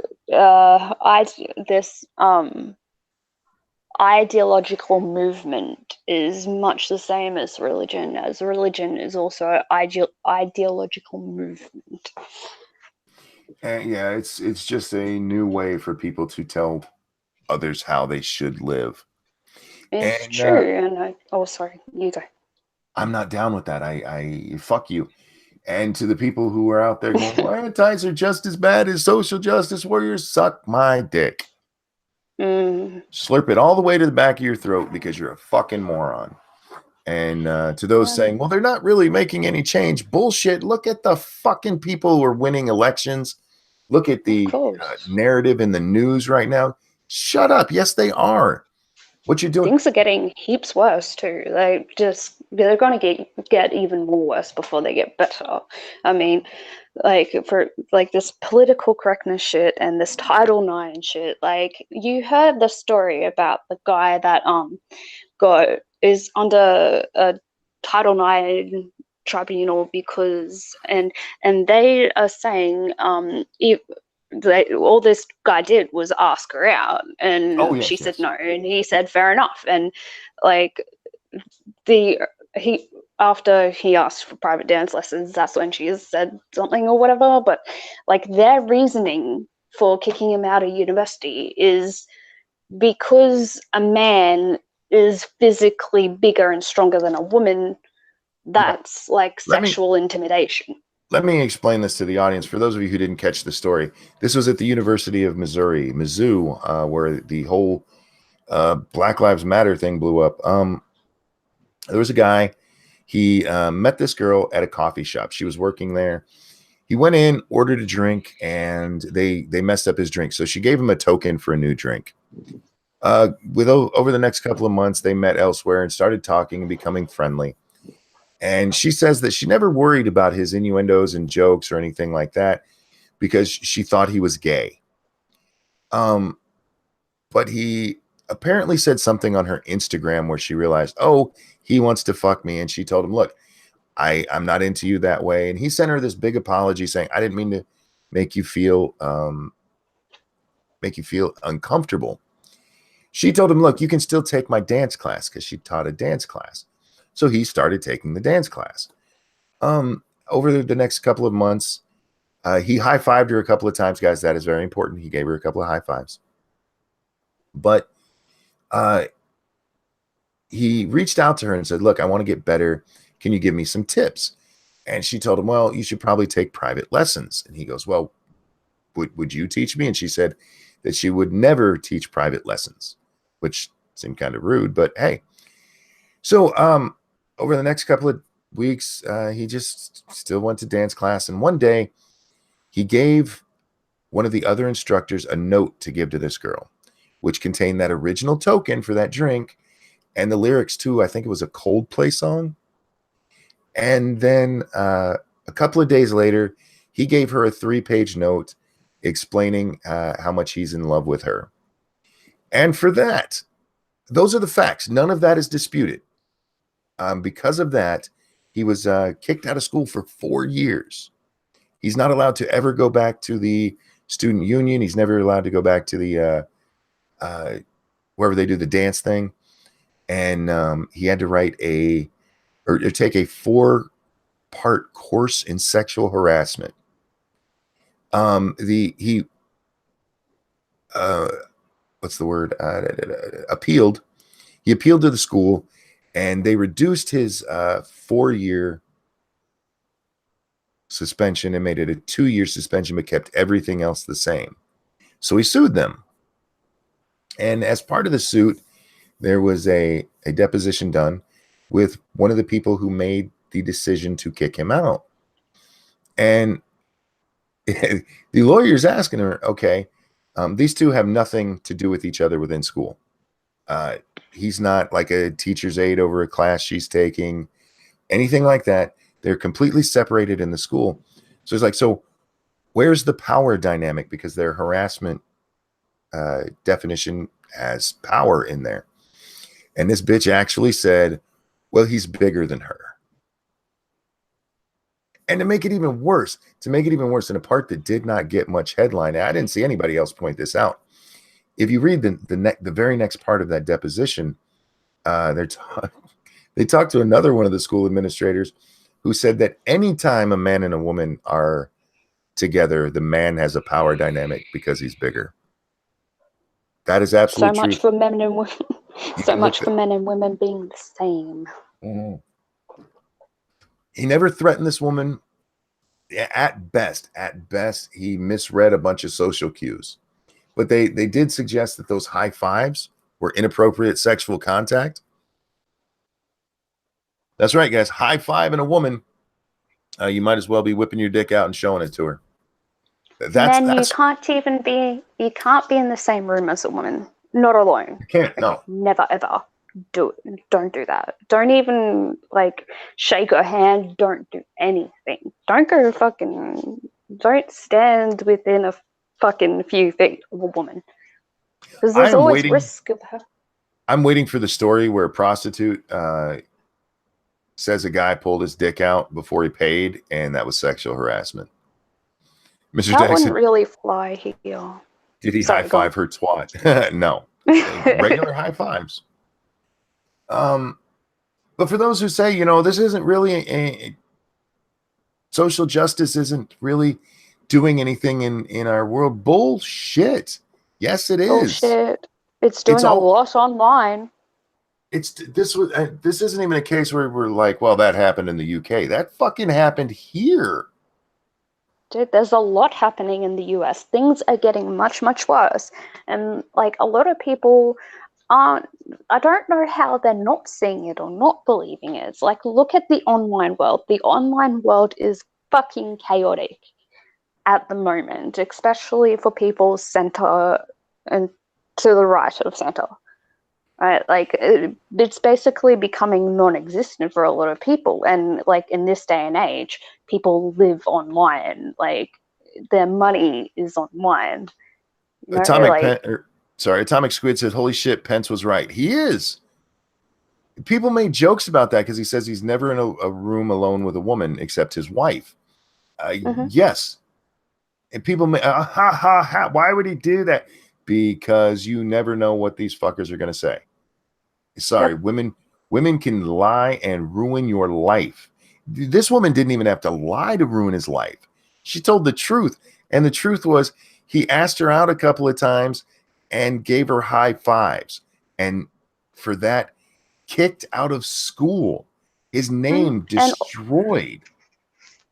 ideological movement is much the same as religion is also ideological movement. Yeah, it's just a new way for people to tell others how they should live. It's true. Sorry, you go. I'm not down with that. I fuck you. And to the people who are out there going, well, antis are just as bad as social justice warriors, suck my dick. Slurp it all the way to the back of your throat because you're a fucking moron. And to those saying, well, they're not really making any change. Bullshit. Look at the fucking people who are winning elections. Look at the narrative in the news right now. Shut up. Yes, they are. What you're doing. Things are getting heaps worse too. They're going to get even more worse before they get better. I mean, for this political correctness shit and this Title IX shit. Like, you heard the story about the guy that is under a Title IX tribunal because and they are saying all this guy did was ask her out, and she said no, and he said fair enough, and after he asked for private dance lessons, that's when she said something or whatever. But their reasoning for kicking him out of university is because a man is physically bigger and stronger than a woman. That's sexual intimidation. Let me explain this to the audience. For those of you who didn't catch the story, this was at the University of Missouri, Mizzou, where the whole Black Lives Matter thing blew up. There was a guy, he met this girl at a coffee shop. She was working there. He went in, ordered a drink, and they messed up his drink. So she gave him a token for a new drink. Over the next couple of months, they met elsewhere and started talking and becoming friendly. And she says that she never worried about his innuendos and jokes or anything like that because she thought he was gay. But he apparently said something on her Instagram where she realized, oh, he wants to fuck me. And she told him, look, I'm not into you that way. And he sent her this big apology saying, I didn't mean to make you feel uncomfortable. She told him, look, you can still take my dance class, because she taught a dance class. So he started taking the dance class. Over the next couple of months, he high-fived her a couple of times, guys. That is very important. He gave her a couple of high fives. But he reached out to her and said, look, I want to get better. Can you give me some tips? And she told him, well, you should probably take private lessons. And he goes, well, would you teach me? And she said that she would never teach private lessons, which seemed kind of rude, but hey. So over the next couple of weeks, he just still went to dance class. And one day he gave one of the other instructors a note to give to this girl, which contained that original token for that drink and the lyrics to, I think it was a Coldplay song. And then a couple of days later, he gave her a 3-page note explaining how much he's in love with her. And for that, those are the facts. None of that is disputed. Because of that, he was kicked out of school for 4 years. He's not allowed to ever go back to the student union. He's never allowed to go back to the wherever they do the dance thing. And he had to write or take a 4-part course in sexual harassment. Appealed. He appealed to the school, and they reduced his 4-year suspension and made it a 2-year suspension, but kept everything else the same. So he sued them. And as part of the suit, there was a deposition done with one of the people who made the decision to kick him out. And the lawyer's asking her, okay, these two have nothing to do with each other within school. He's not like a teacher's aide over a class she's taking, anything like that. They're completely separated in the school. So it's like, so where's the power dynamic? Because their harassment definition has power in there. And this bitch actually said, well, he's bigger than her. And to make it even worse, in a part that did not get much headline, I didn't see anybody else point this out. If you read the very next part of that deposition, they talked to another one of the school administrators who said that anytime a man and a woman are together, the man has a power dynamic because he's bigger. That is absolutely so true. Much for men and women. So much for men and women being the same. Mm-hmm. He never threatened this woman At best, he misread a bunch of social cues. But they did suggest that those high fives were inappropriate sexual contact. That's right, guys. High five in a woman, you might as well be whipping your dick out and showing it to her. You can't be in the same room as a woman. Not alone. You can't. No. Never ever don't do that. Don't even like shake her hand. Don't do anything. Don't stand within a fucking few feet of a woman. Because there's always risk of her. I'm waiting for the story where a prostitute says a guy pulled his dick out before he paid, and that was sexual harassment. Mr. That Jackson, wouldn't really fly here. Did he high five her twat? No. Regular high fives. But for those who say, this isn't really social justice isn't really doing anything in our world. Bullshit. Yes, it is. Bullshit. It's doing a lot online. This isn't even a case where we're like, well, that happened in the UK. That fucking happened here. Dude, there's a lot happening in the US. Things are getting much, much worse. And like a lot of people I don't know how they're not seeing it or not believing it. It's like, look at the online world. The online world is fucking chaotic at the moment, especially for people's center and to the right of center. Right? Like it's basically becoming non-existent for a lot of people. And like in this day and age, people live online. Like their money is online. Atomic Squid says, holy shit, Pence was right. He is. People made jokes about that because he says he's never in a room alone with a woman except his wife. Yes. And people may, why would he do that? Because you never know what these fuckers are going to say. Sorry, yep. Women can lie and ruin your life. This woman didn't even have to lie to ruin his life. She told the truth. And the truth was he asked her out a couple of times and gave her high fives. And for that, kicked out of school. His name destroyed.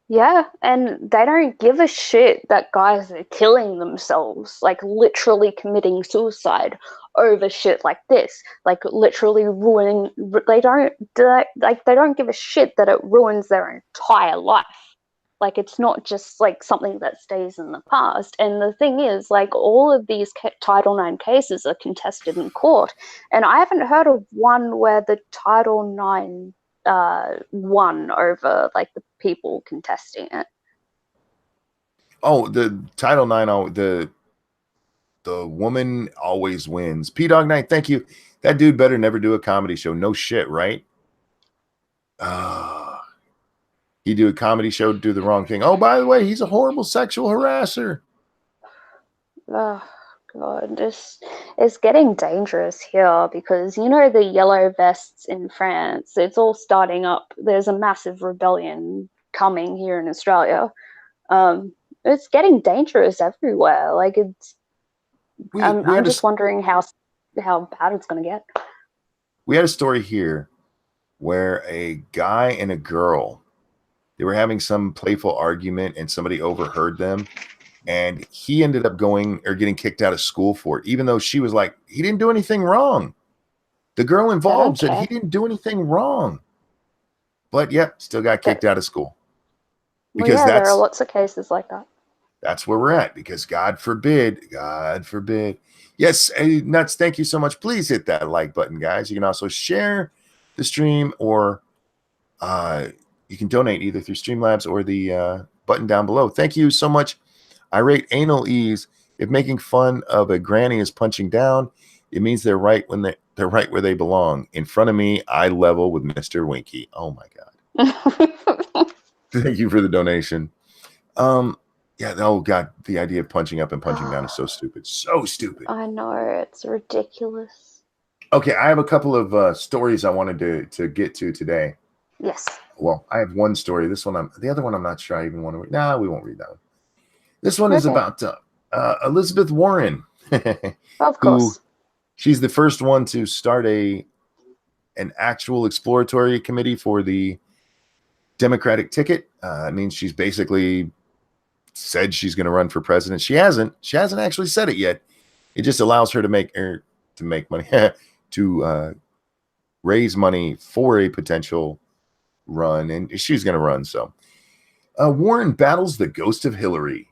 Yeah, and they don't give a shit that guys are killing themselves, like literally committing suicide over shit like this, like literally ruining. They don't give a shit that it ruins their entire life. Like it's not just like something that stays in the past. And the thing is, like all of these Title IX cases are contested in court, and I haven't heard of one where the Title IX won over like the people contesting it. Oh, the Title IX, the woman always wins. P-Dog Knight, thank you. That dude better never do a comedy show. No shit, right? He do a comedy show, do the wrong thing. Oh, by the way, he's a horrible sexual harasser. Oh, God. It's getting dangerous here because, the yellow vests in France, it's all starting up. There's a massive rebellion coming here in Australia. It's getting dangerous everywhere. Like I'm just wondering how bad it's going to get. We had a story here where a guy and a girl, they were having some playful argument and somebody overheard them, and he ended up getting kicked out of school for it, even though she was like, he didn't do anything wrong. The girl involved said he didn't do anything wrong, but still got kicked out of school. Because there are lots of cases like that. That's where we're at, because God forbid. Yes, Nuts, thank you so much. Please hit that like button, guys. You can also share the stream, or you can donate either through Streamlabs or the button down below. Thank you so much. Irate Anal Ease. If making fun of a granny is punching down, it means they're right when they're right where they belong. In front of me, eye level with Mr. Winky. Oh my God. Thank you for the donation. Oh God, the idea of punching up and punching down is so stupid. So stupid. I know, it's ridiculous. Okay, I have a couple of stories I wanted to get to today. Yes. Well, I have one story. This one, the other one, I'm not sure I even want to read. No, we won't read that one. This one is about Elizabeth Warren. Of course. She's the first one to start an actual exploratory committee for the Democratic ticket. It means she's basically said she's going to run for president. She hasn't actually said it yet. It just allows her to make money to raise money for a potential run, and she's going to run. So Warren battles the ghost of Hillary.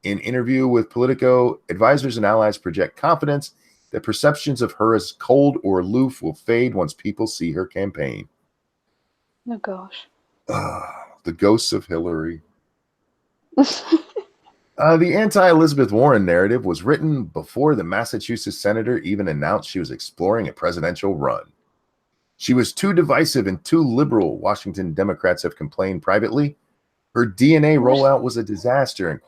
In interview with Politico, advisors and allies project confidence that perceptions of her as cold or aloof will fade once people see her campaign. Oh gosh. The ghosts of Hillary. The anti-Elizabeth Warren narrative was written before the Massachusetts senator even announced she was exploring a presidential run. She was too divisive and too liberal, Washington Democrats have complained privately. Her DNA rollout was a disaster, and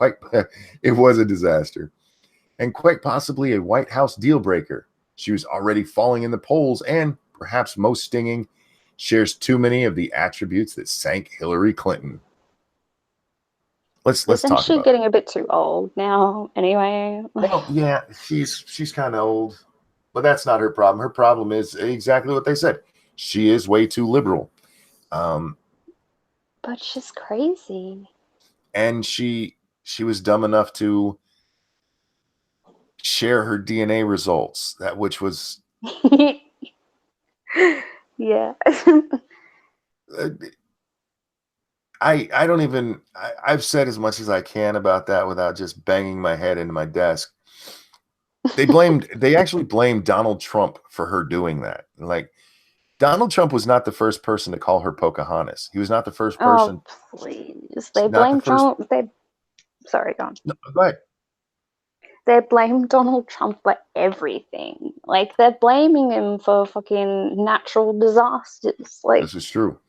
it was a disaster, and quite possibly a White House deal breaker. She was already falling in the polls, and perhaps most stinging, shares too many of the attributes that sank Hillary Clinton. Let's talk about. Isn't she getting a bit too old now? Anyway. Well, yeah, she's kind of old, but that's not her problem. Her problem is exactly what they said. She is way too liberal. But she's crazy. And she was dumb enough to share her DNA results, which was yeah. I don't even I've said as much as I can about that without just banging my head into my desk. They actually blamed Donald Trump for her doing that. Like, Donald Trump was not the first person to call her Pocahontas. He was not the first person. Oh, please. They blame Donald. Sorry, go on. No, go ahead. They blame Donald Trump for everything. Like, they're blaming him for fucking natural disasters. Like, this is true.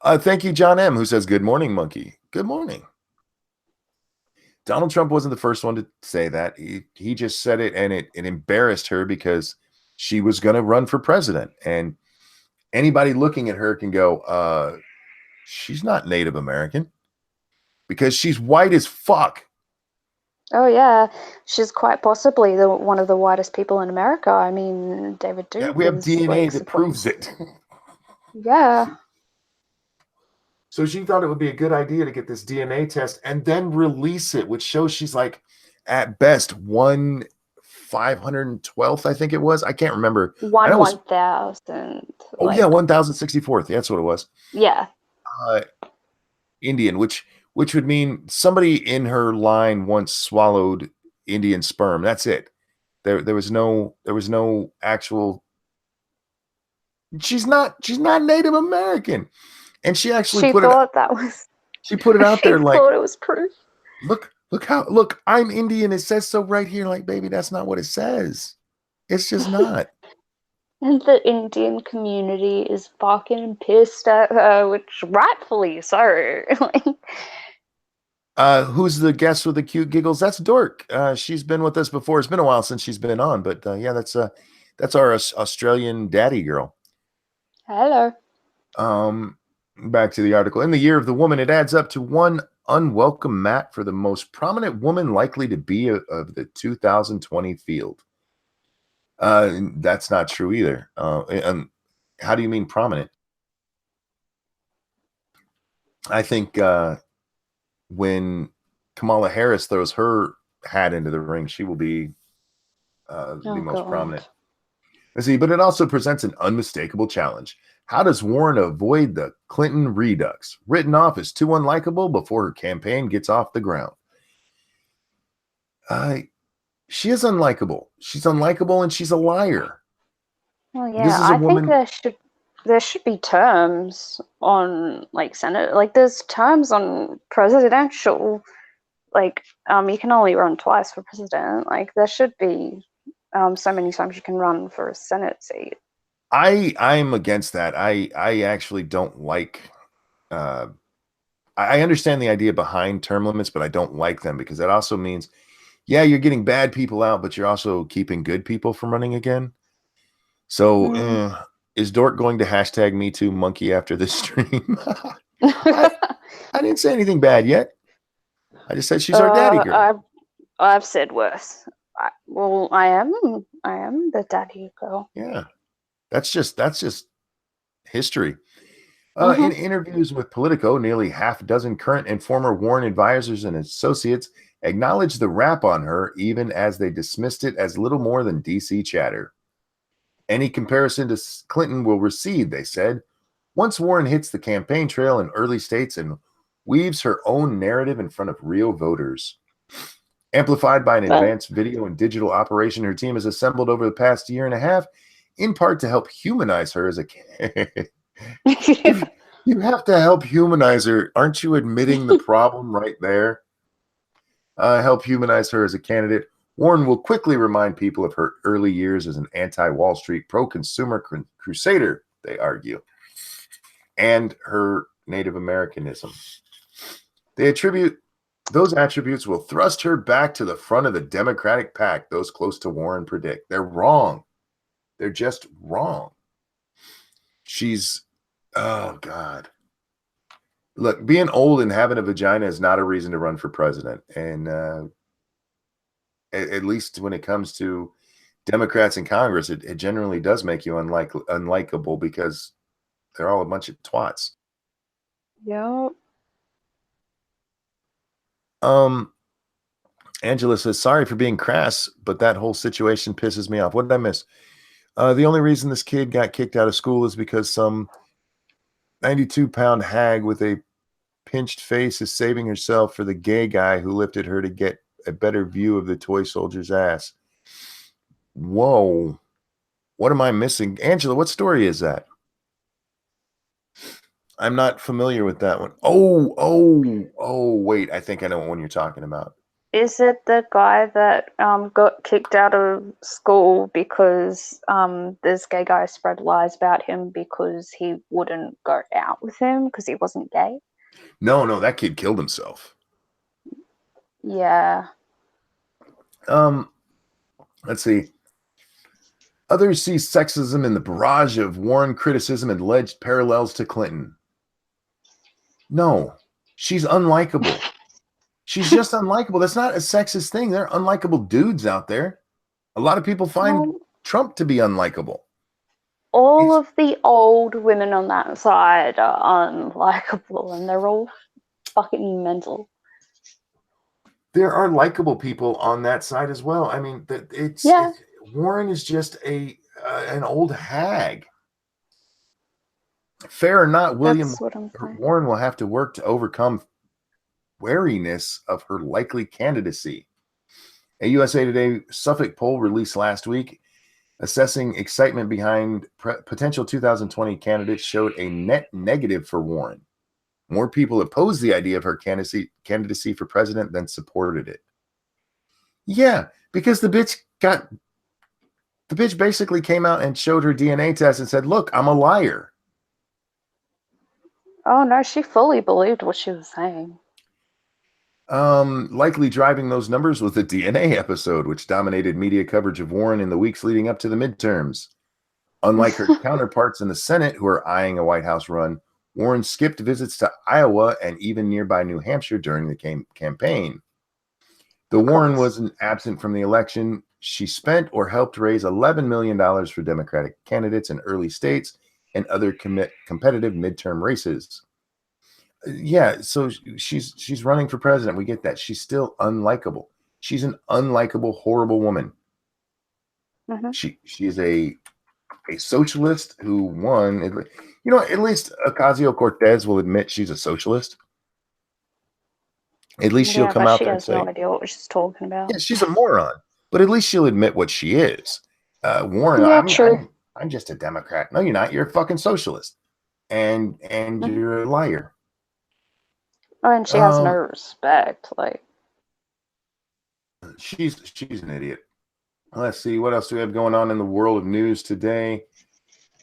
Thank you, John M., who says, "Good morning, monkey." Good morning. Donald Trump wasn't the first one to say that. He just said it, and it embarrassed her because she was going to run for president. And anybody looking at her can go, she's not Native American because she's white as fuck. Oh, yeah. She's quite possibly one of the whitest people in America. I mean, David Duke. Yeah, we have DNA that proves it. Yeah. So she thought it would be a good idea to get this DNA test and then release it, which shows she's like, at best, 1/512th, I think it was. I can't remember. 1,000. Oh, yeah, 1,064th. That's what it was. Yeah. Indian, which would mean somebody in her line once swallowed Indian sperm. That's it. There was no actual. She's not Native American. And she actually She put it out there like, thought it was proof. Look, I'm Indian. It says so right here. Like, baby, that's not what it says. It's just not. And the Indian community is fucking pissed at her, which rightfully so. Who's the guest with the cute giggles? That's Dork. She's been with us before. It's been a while since she's been on, but yeah, that's our Australian daddy girl. Hello. Back to the article. In the year of the woman, it adds up to one unwelcome mat for the most prominent woman likely to be of the 2020 field. That's not true either. And how do you mean prominent? I think when Kamala Harris throws her hat into the ring, she will be the most prominent. Let's see, but it also presents an unmistakable challenge. How does Warren avoid the Clinton redux, written off as too unlikable before her campaign gets off the ground? She is unlikable. She's unlikable, and she's a liar. Well, yeah, I think there should be terms on like Senate. Like, there's terms on presidential. Like, you can only run twice for president. Like, there should be so many times you can run for a Senate seat. I'm against that. I actually don't like. I understand the idea behind term limits, but I don't like them because that also means, yeah, you're getting bad people out, but you're also keeping good people from running again. So, is Dork going to hashtag Me Too Monkey after this stream? I didn't say anything bad yet. I just said she's our daddy girl. I've said worse. I am the daddy girl. Yeah. That's just history. In interviews with Politico, nearly half a dozen current and former Warren advisors and associates acknowledged the rap on her, even as they dismissed it as little more than DC chatter. Any comparison to Clinton will recede, they said, once Warren hits the campaign trail in early states and weaves her own narrative in front of real voters. Amplified by an advanced video and digital operation her team has assembled over the past year and a half, in part to help humanize her as a you have to help humanize her. Aren't you admitting the problem right there? Help humanize her as a candidate. Warren will quickly remind people of her early years as an anti-Wall Street, pro-consumer crusader, they argue, and her Native Americanism. They attribute those attributes will thrust her back to the front of the Democratic pack, those close to Warren predict. They're wrong. They're just wrong. She's, oh God. Look, being old and having a vagina is not a reason to run for president. And at least when it comes to Democrats in Congress, it generally does make you unlikable because they're all a bunch of twats. Yep. Angela says, sorry for being crass, but that whole situation pisses me off. What did I miss? The only reason this kid got kicked out of school is because some 92-pound hag with a pinched face is saving herself for the gay guy who lifted her to get a better view of the toy soldier's ass. Whoa. What am I missing? Angela, what story is that? I'm not familiar with that one. Oh, wait. I think I know what one you're talking about. Is it the guy that got kicked out of school because this gay guy spread lies about him because he wouldn't go out with him because he wasn't gay? No, that kid killed himself. Yeah. Let's see. Others see sexism in the barrage of Warren criticism and alleged parallels to Clinton. No, she's unlikable. She's just unlikable. That's not a sexist thing. There are unlikable dudes out there. A lot of people find Trump to be unlikable. All of the old women on that side are unlikable, and they're all fucking mental. There are likable people on that side as well. I mean, Warren is just an old hag. Fair or not, Warren will have to work to overcome wariness of her likely candidacy. A USA Today Suffolk poll released last week assessing excitement behind potential 2020 candidates showed a net negative for Warren. More people opposed the idea of her candidacy for president than supported it. Yeah, because the bitch basically came out and showed her DNA test and said, look, I'm a liar. Oh, no, she fully believed what she was saying. Likely driving those numbers was the DNA episode, which dominated media coverage of Warren in the weeks leading up to the midterms. Unlike her counterparts in the Senate, who are eyeing a White House run, Warren skipped visits to Iowa and even nearby New Hampshire during the campaign. Though Warren wasn't absent from the election, she spent or helped raise $11 million for Democratic candidates in early states and other competitive midterm races. Yeah, so she's running for president. We get that. She's still unlikable. She's an unlikable, horrible woman. Mm-hmm. She is a socialist who won. You know, at least Ocasio-Cortez will admit she's a socialist. At least she'll come out there and say, she has no idea what she's talking about. Yeah, she's a moron. But at least she'll admit what she is. Warren, true. I'm just a Democrat. No, you're not. You're a fucking socialist. And you're a liar. Oh, and she has no respect. Like, she's an idiot. Let's see, what else do we have going on in the world of news today?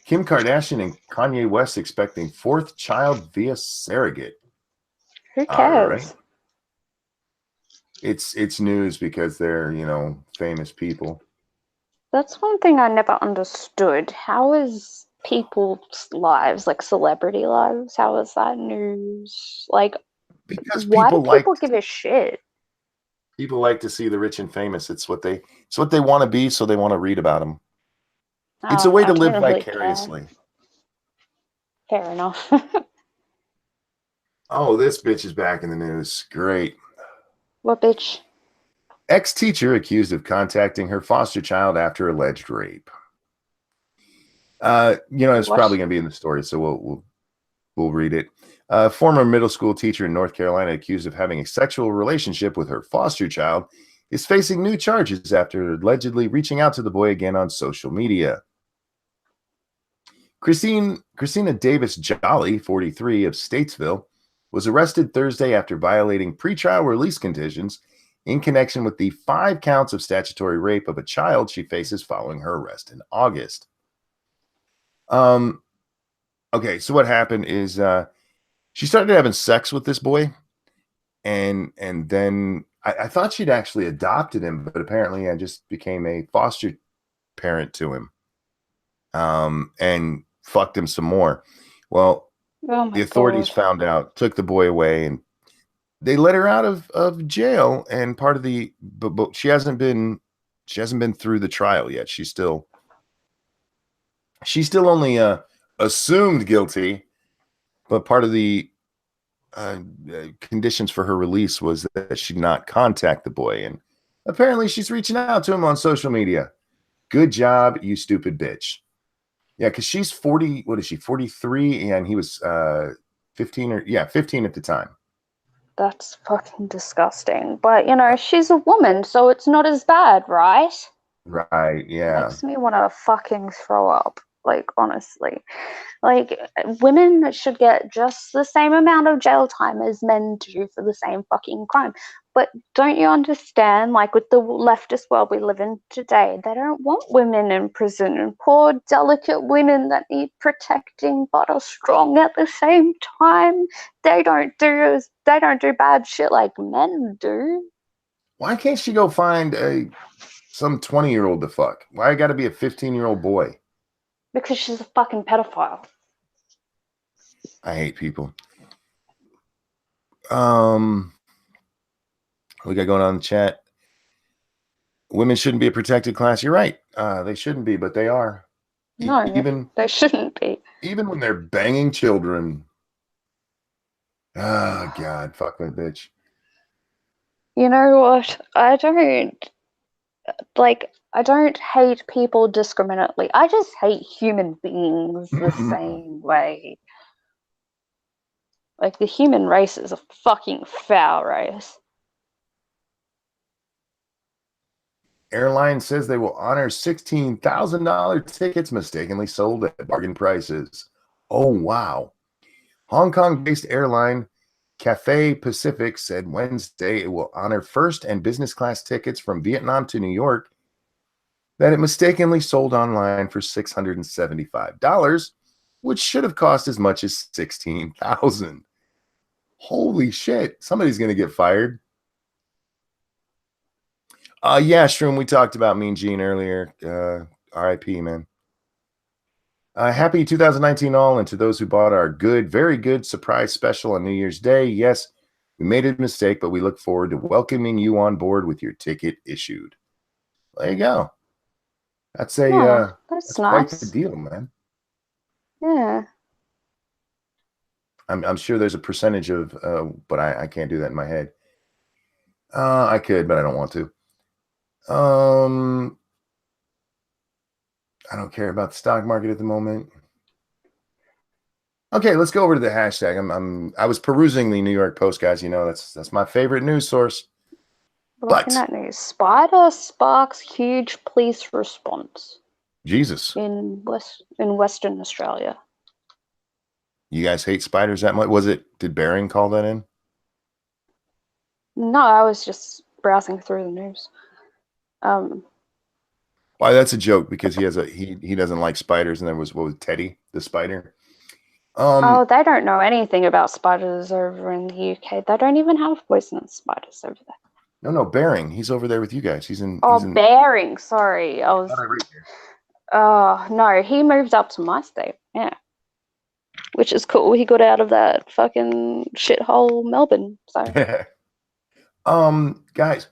Kim Kardashian and Kanye West expecting fourth child via surrogate. Who cares? Right. It's news because they're, famous people. That's one thing I never understood. How is people's lives, like celebrity lives, how is that news? Like, because why do people give a shit? People like to see the rich and famous. It's what they want to be, so they want to read about them. It's a way to live vicariously. Fair enough. Oh, this bitch is back in the news. Great. What bitch? Ex-teacher accused of contacting her foster child after alleged rape. It's What? probably going to be in the story, so we'll read it. Former middle school teacher in North Carolina accused of having a sexual relationship with her foster child is facing new charges after allegedly reaching out to the boy again on social media. Christina Davis Jolly, 43, of Statesville, was arrested Thursday after violating pretrial release conditions in connection with the 5 counts of statutory rape of a child she faces following her arrest in August. Okay, so what happened is she started having sex with this boy, and then I thought she'd actually adopted him, but apparently I just became a foster parent to him, and fucked him some more. Well, the authorities found out, took the boy away, and they let her out of jail. And part of the but she hasn't been through the trial yet. She's still only assumed guilty, but part of the conditions for her release was that she not contact the boy, and apparently she's reaching out to him on social media. Good job, you stupid bitch. Yeah, because she's 40. What is she? 43, and he was 15 15 at the time. That's fucking disgusting. But she's a woman, so it's not as bad, right? Right. Yeah. Makes me want to fucking throw up. Like, honestly. Like, women should get just the same amount of jail time as men do for the same fucking crime. But don't you understand, like, with the leftist world we live in today, they don't want women in prison, and poor, delicate women that need protecting but are strong at the same time. They don't do bad shit like men do. Why can't she go find some 20-year-old to fuck? Why got to be a 15-year-old boy? Because she's a fucking pedophile. I hate people. We got going on in the chat. Women shouldn't be a protected class. You're right. They shouldn't be, but they are. No, they shouldn't be. Even when they're banging children. Oh, God. Fuck that bitch. You know what? I don't hate people discriminately. I just hate human beings the same way. Like, the human race is a fucking foul race. Airline says they will honor $16,000 tickets mistakenly sold at bargain prices. Oh, wow. Hong Kong-based airline Cathay Pacific said Wednesday it will honor first and business class tickets from Vietnam to New York that it mistakenly sold online for $675, which should have cost as much as $16,000. Holy shit. Somebody's going to get fired. Yeah, Shroom, we talked about Mean Gene earlier. RIP, man. Happy 2019 all, and to those who bought our very good surprise special on New Year's Day. Yes, we made a mistake, but we look forward to welcoming you on board with your ticket issued. There you go. That's that's quite nice. the deal, man. Yeah. I'm sure there's a percentage of, but I can't do that in my head. I could, but I don't want to. I don't care about the stock market at the moment. Okay, let's go over to the hashtag. I was perusing the New York Post, guys. You know, that's my favorite news source. Looking at news. Spider sparks huge police response. Jesus. In Western Australia. You guys hate spiders that much? Did Bering call that in? No, I was just browsing through the news. Why, that's a joke because he doesn't like spiders, and there was Teddy the spider. They don't know anything about spiders over in the UK. They don't even have poisonous spiders over there. No, Bering. He's over there with you guys. Bering. Sorry, I was. No, he moved up to my state. Yeah, which is cool. He got out of that fucking shithole Melbourne. So, guys.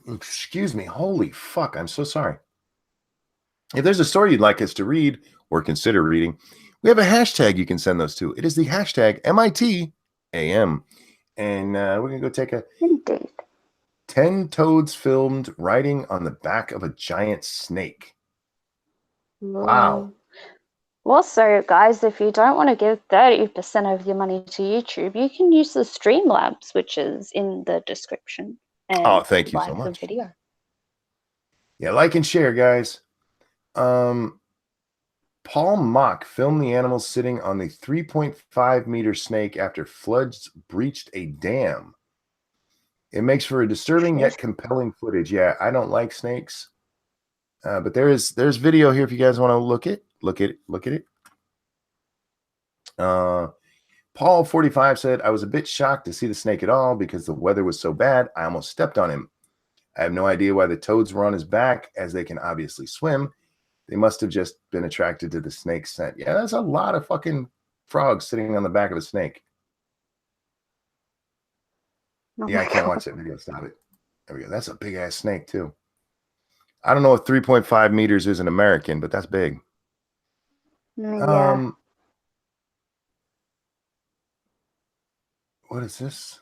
Excuse me. Holy fuck. I'm so sorry. If there's a story you'd like us to read or consider reading, We have a hashtag you can send those to. It is the hashtag MITAM. And we're going to go take a Indeed. 10 toads filmed riding on the back of a giant snake. Wow. Also, guys, if you don't want to give 30% of your money to YouTube, you can use the Streamlabs, which is in the description. And thank you so like the much. video. Yeah, like and share, guys. Paul Mock filmed the animals sitting on the 3.5-meter snake after floods breached a dam. It makes for a disturbing yet compelling footage. Yeah, I don't like snakes, but there's video here if you guys want to look at it. Paul 45 said, I was a bit shocked to see the snake at all because the weather was so bad. I almost stepped on him. I have no idea why the toads were on his back, as they can obviously swim. They must have just been attracted to the snake's scent. Yeah, that's a lot of fucking frogs sitting on the back of a snake. Yeah, I can't watch that video. Stop it. There we go. That's a big ass snake too. I don't know if 3.5 meters is an American, but that's big. Yeah. What is this?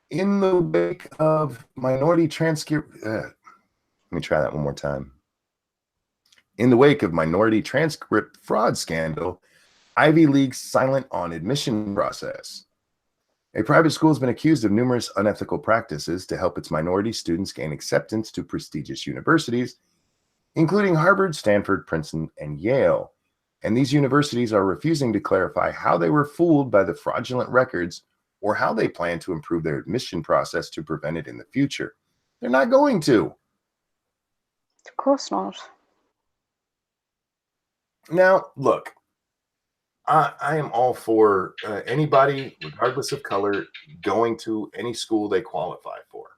In the wake of minority transcript, let me try that one more time. In the wake of minority transcript fraud scandal, Ivy League silent on admission process. A private school has been accused of numerous unethical practices to help its minority students gain acceptance to prestigious universities, including Harvard, Stanford, Princeton, and Yale. And these universities are refusing to clarify how they were fooled by the fraudulent records or how they plan to improve their admission process to prevent it in the future. They're not going to. Of course not. Now, look, I am all for anybody, regardless of color, going to any school they qualify for.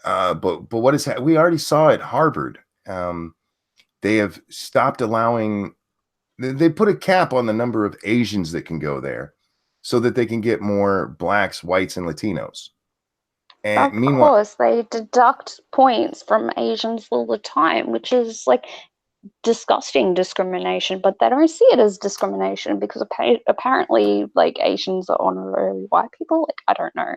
But what is that? We already saw at Harvard. They have stopped allowing. They put a cap on the number of Asians that can go there, so that they can get more blacks, whites, and Latinos. And of course, they deduct points from Asians all the time, which is like disgusting discrimination, but they don't see it as discrimination because apparently like Asians are honorary white people. Like, I don't know.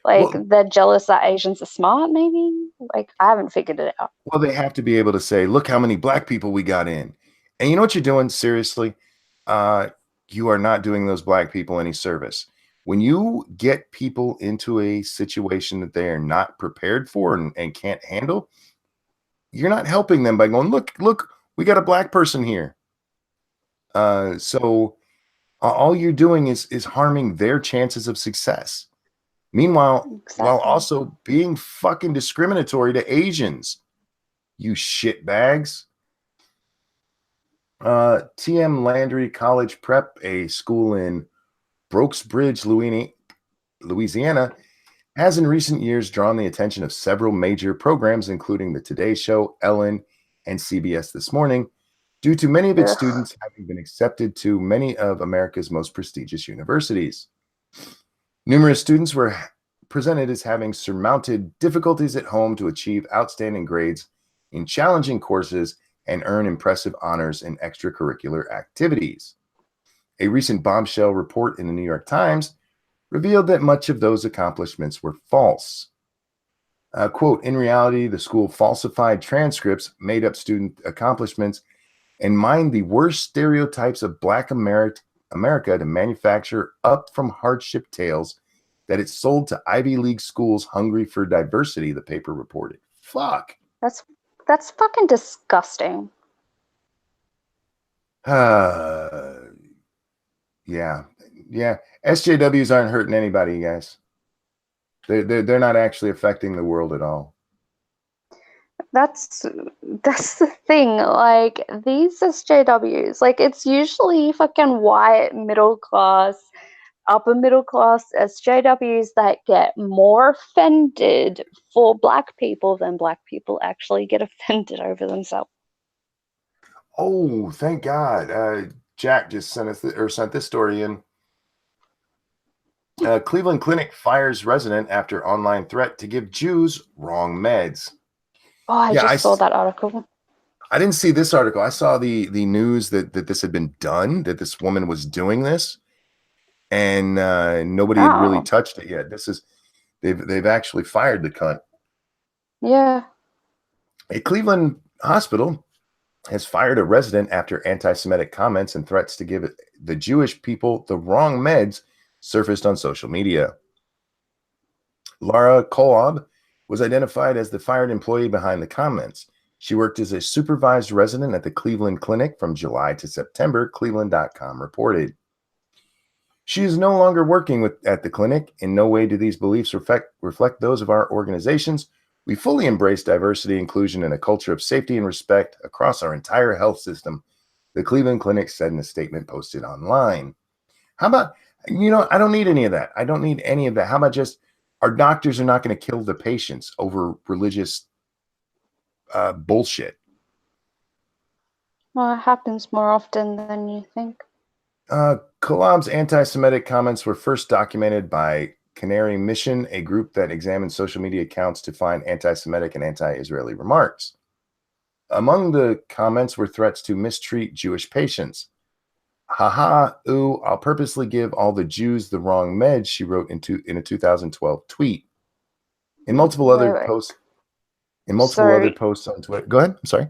Like, they're jealous that Asians are smart, maybe? Like, I haven't figured it out. Well, they have to be able to say, look how many black people we got in. And you know what you're doing? Seriously, you are not doing those black people any service. When you get people into a situation that they are not prepared for and can't handle, you're not helping them by going, look, we got a black person here. So all you're doing is harming their chances of success. Meanwhile, while also being fucking discriminatory to Asians, you shitbags. TM Landry College Prep, a school in Brooksbridge, Louisiana, has in recent years drawn the attention of several major programs, including The Today Show, Ellen, and CBS This Morning, due to many of its students having been accepted to many of America's most prestigious universities. Numerous students were presented as having surmounted difficulties at home to achieve outstanding grades in challenging courses and earn impressive honors in extracurricular activities. A recent bombshell report in the New York Times revealed that much of those accomplishments were false. Quote, in reality, the school falsified transcripts, made up student accomplishments, and mined the worst stereotypes of Black America to manufacture up from hardship tales that it sold to Ivy League schools hungry for diversity, the paper reported. Fuck. That's fucking disgusting. Yeah. SJWs aren't hurting anybody, guys. They're not actually affecting the world at all. That's the thing. Like, these SJWs, like, it's usually fucking white, middle class, upper middle class SJWs that get more offended for black people than black people actually get offended over themselves. Oh, thank God. Jack just sent us sent this story in. Cleveland clinic fires resident after online threat to give Jews wrong meds. Oh, I Yeah, just saw that article. I didn't see this article. I saw the news that this had been done, that this woman was doing this, and nobody had really Oh, touched it yet. They've actually fired the cunt. yeah. A Cleveland hospital has fired a resident after anti-Semitic comments and threats to give the Jewish people the wrong meds surfaced on social media. Laura Kolob was identified as the fired employee behind the comments. She worked as a supervised resident at the Cleveland Clinic from July to September, Cleveland.com reported. She is no longer working at the clinic. In no way do these beliefs reflect those of our organizations. We fully embrace diversity, inclusion, and a culture of safety and respect across our entire health system, the Cleveland Clinic said in a statement posted online. How about, I don't need any of that. I don't need any of that. How about just our doctors are not going to kill the patients over religious bullshit? Well, it happens more often than you think. Kolob's anti-Semitic comments were first documented by Canary Mission, a group that examines social media accounts to find anti-Semitic and anti-Israeli remarks. Among the comments were threats to mistreat Jewish patients. Haha, ooh, I'll purposely give all the Jews the wrong meds, she wrote in a 2012 tweet. In multiple other Wait. posts So, on Twitter. Go ahead. I'm sorry.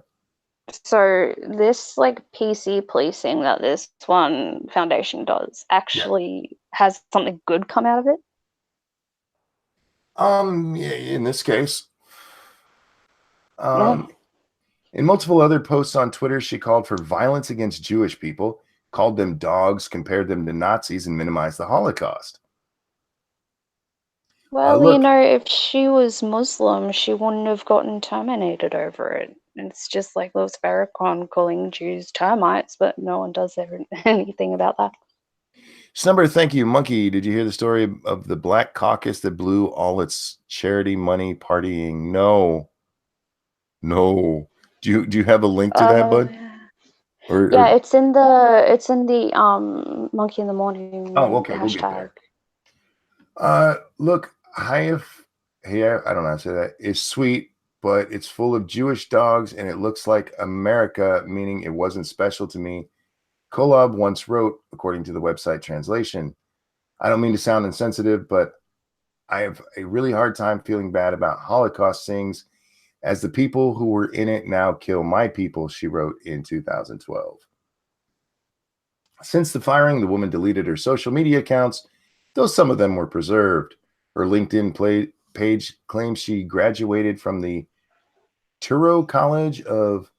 so this like PC policing that this one foundation does actually has something good come out of it? Yeah, in this case. No. In multiple other posts on Twitter, she called for violence against Jewish people, called them dogs, compared them to Nazis, and minimized the Holocaust. Well, Look, if she was Muslim, she wouldn't have gotten terminated over it. It's just like Louis Farrakhan calling Jews termites, but no one does anything about that. Snumber, thank you. Monkey, did you hear the story of the Black Caucus that blew all its charity money partying? No. Do you have a link to that, bud? Yeah, it's in the Monkey in the Morning okay, we'll get hashtag. there. Look, I don't know how to say that. It's sweet, but it's full of Jewish dogs, and it looks like America, meaning it wasn't special to me. Kolob once wrote, according to the website translation, I don't mean to sound insensitive, but I have a really hard time feeling bad about Holocaust things as the people who were in it now kill my people, she wrote in 2012. Since the firing, the woman deleted her social media accounts, though some of them were preserved. Her LinkedIn page claims she graduated from the Touro College of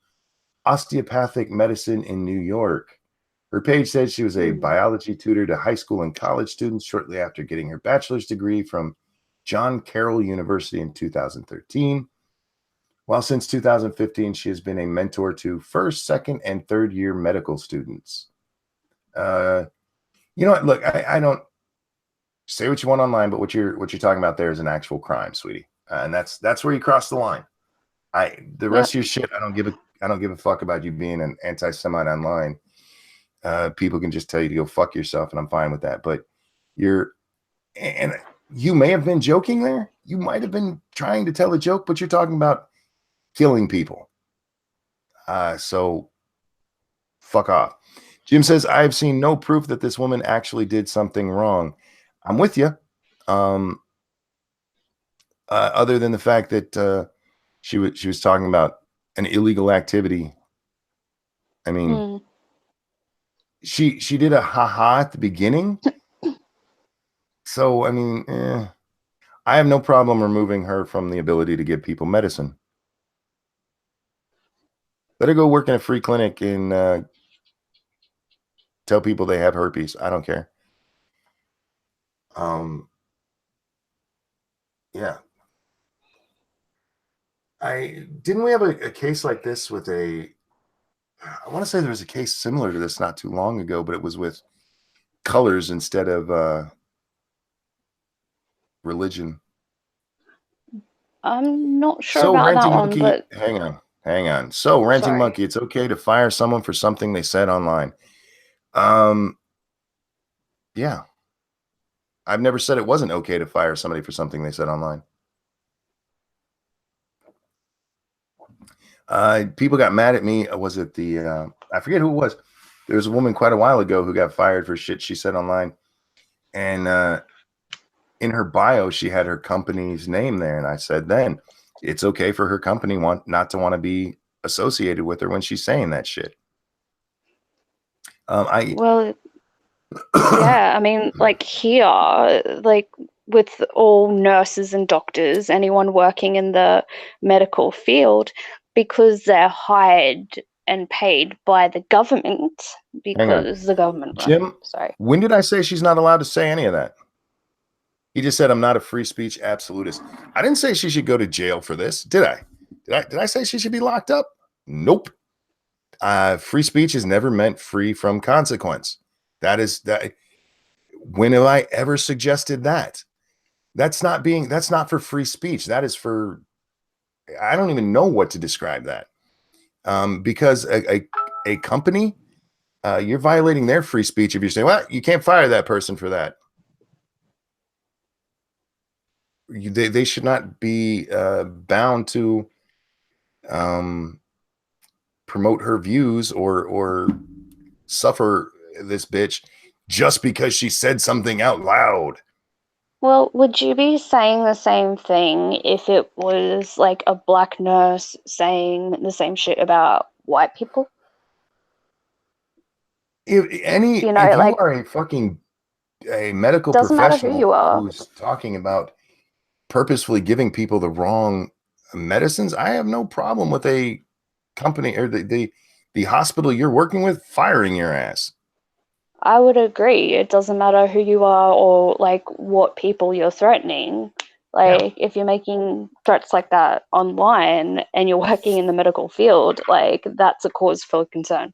Osteopathic Medicine in New York. Her page said she was a biology tutor to high school and college students shortly after getting her bachelor's degree from John Carroll University in 2013. While since 2015, she has been a mentor to first, second, and third year medical students. You know what? Look, I don't say what you want online, but what you're talking about there is an actual crime, sweetie, and that's where you cross the line. The rest of your shit, I don't give a fuck about you being an anti-Semite online. People can just tell you to go fuck yourself, and I'm fine with that. But and you may have been joking there. You might have been trying to tell a joke, but you're talking about killing people. So fuck off. Jim says, I've seen no proof that this woman actually did something wrong. I'm with you. Other than the fact that she was talking about an illegal activity. I mean, she did a haha at the beginning. So, I mean, I have no problem removing her from the ability to give people medicine. Let her go work in a free clinic and tell people they have herpes. I don't care. Yeah. Didn't we have a case like this with I want to say there was a case similar to this not too long ago, but it was with colors instead of religion. I'm not sure So about that Renting one, Monkey, but hang on. So Renting sorry. Monkey, it's okay to fire someone for something they said online. Yeah. I've never said it wasn't okay to fire somebody for something they said online. People got mad at me. Was it the I forget who it was. There was a woman quite a while ago who got fired for shit she said online, and in her bio she had her company's name there, and I said then it's okay for her company not to want to be associated with her when she's saying that shit. Well, yeah, I mean, like here, like with all nurses and doctors, anyone working in the medical field, because they're hired and paid by the government, Hang on, because the government Jim. Sorry. When did I say she's not allowed to say any of that? He just said I'm not a free speech absolutist. I didn't say she should go to jail for this, did I? Did I say she should be locked up? Nope. Free speech is never meant free from consequence. That is that. When have I ever suggested that? That's not for free speech. That is for, I don't even know what to describe that. Because a company, you're violating their free speech if you say, well, you can't fire that person for that. They should not be bound to promote her views or suffer this bitch just because she said something out loud. Well, would you be saying the same thing if it was like a black nurse saying the same shit about white people? If you Like, are a medical doesn't matter who professional you are. who's talking about purposefully giving people the wrong medicines, I have no problem with a company or the hospital you're working with firing your ass. I would agree. It doesn't matter who you are or like what people you're threatening. Like if you're making threats like that online and you're working in the medical field, like that's a cause for concern.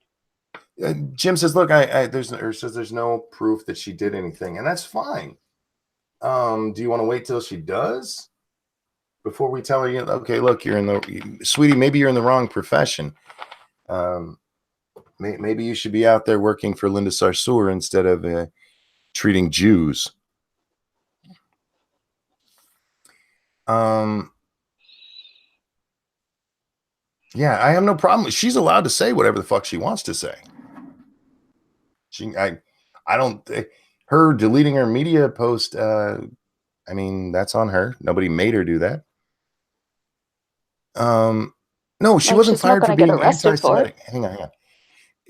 Jim says, "Look, there's no proof that she did anything, and that's fine. Do you want to wait till she does before we tell her? Okay, look, sweetie. Maybe you're in the wrong profession. Maybe you should be out there working for Linda Sarsour instead of treating Jews." Yeah, I have no problem. She's allowed to say whatever the fuck she wants to say. I don't. Her deleting her media post. I mean, that's on her. Nobody made her do that. No, she wasn't fired for being anti-Semitic. Hang on.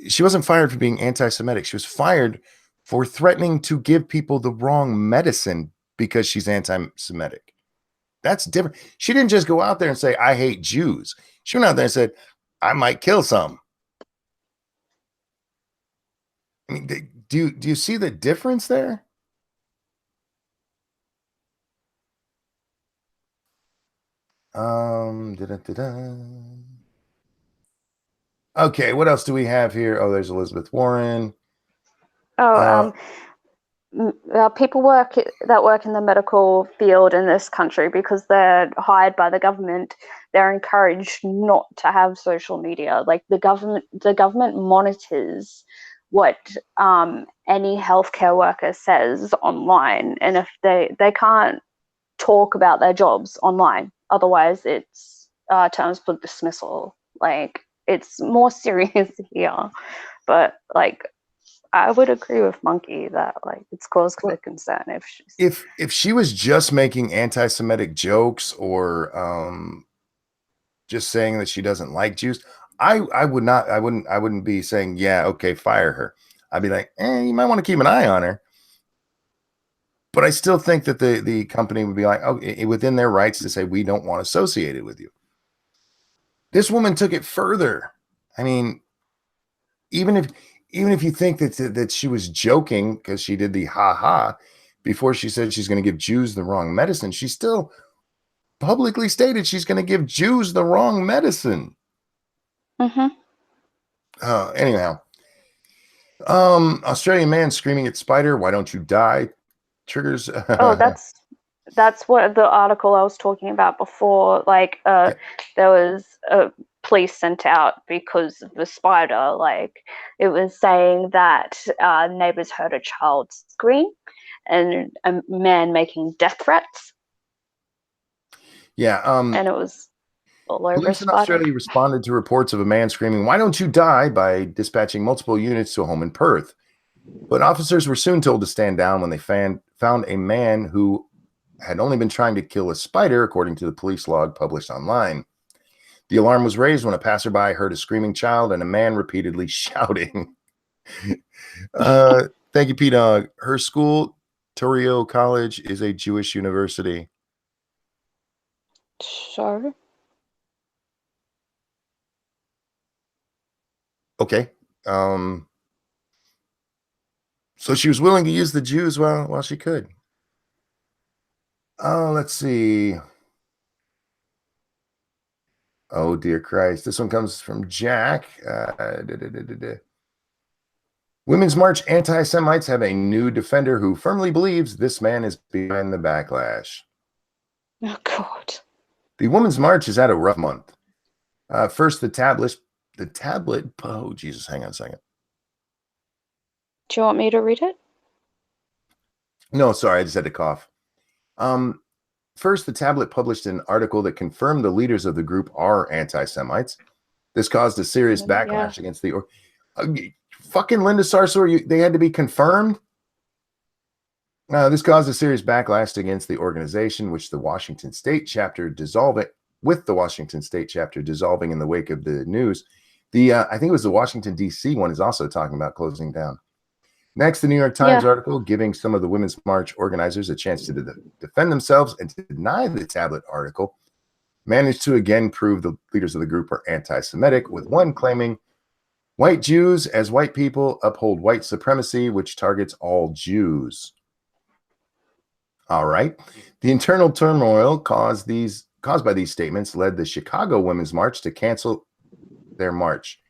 She wasn't fired for being anti-Semitic. She was fired for threatening to give people the wrong medicine because she's anti-Semitic. That's different. She didn't just go out there and say, I hate Jews. She went out there and said, I might kill some. I mean, do you see the difference there? Okay, what else do we have here? Oh, there's Elizabeth Warren. People that work in the medical field in this country, because they're hired by the government, they're encouraged not to have social media. Like the government monitors what any healthcare worker says online, and if they can't talk about their jobs online, otherwise it's terms for dismissal. Like it's more serious here, but like I would agree with Monkey that like it's cause for concern if she was just making anti-Semitic jokes or just saying that she doesn't like Jews. I wouldn't be saying, yeah, okay, fire her. I'd be like, you might want to keep an eye on her. But I still think that the company would be like, oh, within their rights to say we don't want associated with you. This woman took it further. I mean, even if you think that she was joking because she did the ha before she said she's going to give Jews the wrong medicine, she still publicly stated she's going to give Jews the wrong medicine. Anyhow, Australian man screaming at spider, why don't you die? Triggers. Oh, that's what the article I was talking about before. Like, there was a police sent out because of the spider. Like, it was saying that neighbors heard a child scream and a man making death threats. Yeah. And it was all over Police in Spider. Australia responded to reports of a man screaming, "Why don't you die?" by dispatching multiple units to a home in Perth. But officers were soon told to stand down when they found a man who had only been trying to kill a spider, according to the police log published online. The alarm was raised when a passerby heard a screaming child and a man repeatedly shouting. Thank you, P-Dog. Her school, Torio College, is a Jewish university. So, okay. So she was willing to use the Jews while she could. Oh, let's see. Oh, dear Christ. This one comes from Jack. Women's March anti-Semites have a new defender who firmly believes this man is behind the backlash. oh God. The Women's March has had a rough month. First, the tablet. Oh, Jesus, hang on a second. Do you want me to read it? No, sorry, I just had to cough. First, the tablet published an article that confirmed the leaders of the group are anti-Semites. This caused a serious backlash against the fucking Linda Sarsour. They had to be confirmed. This caused a serious backlash against the organization, which the Washington State chapter dissolving in the wake of the news. I think it was the Washington D.C. one is also talking about closing down. Next, the New York Times article giving some of the Women's March organizers a chance to defend themselves and to deny the tablet article managed to again prove the leaders of the group are anti-Semitic, with one claiming white Jews as white people uphold white supremacy, which targets all Jews. All right. The internal turmoil caused by these statements led the Chicago Women's March to cancel their march.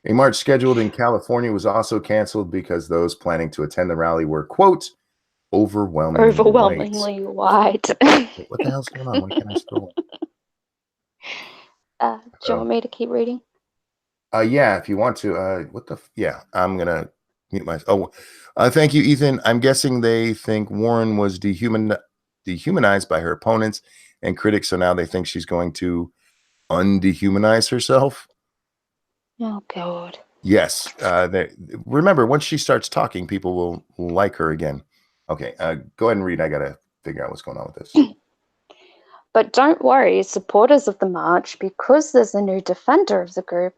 A march scheduled in California was also canceled because those planning to attend the rally were, quote, overwhelmingly white. What the hell's going on? Why can't I scroll? Do you want me to keep reading? Yeah, if you want to. I'm going to mute myself. Thank you, Ethan. I'm guessing they think Warren was dehumanized by her opponents and critics, so now they think she's going to undehumanize herself. Oh, God. Yes. Remember, once she starts talking, people will like her again. Okay, go ahead and read. I got to figure out what's going on with this. But don't worry, supporters of the march, because there's a new defender of the group,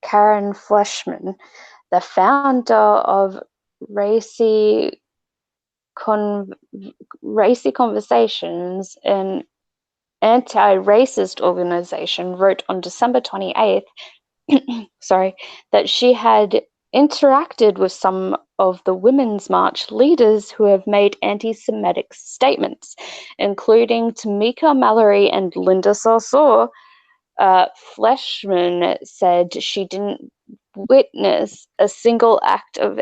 Karen Fleshman, the founder of Racy Conversations, an anti-racist organization, wrote on December 28th that she had interacted with some of the Women's March leaders who have made anti-Semitic statements, including Tamika Mallory and Linda Sarsour. Fleshman said she didn't witness a single act of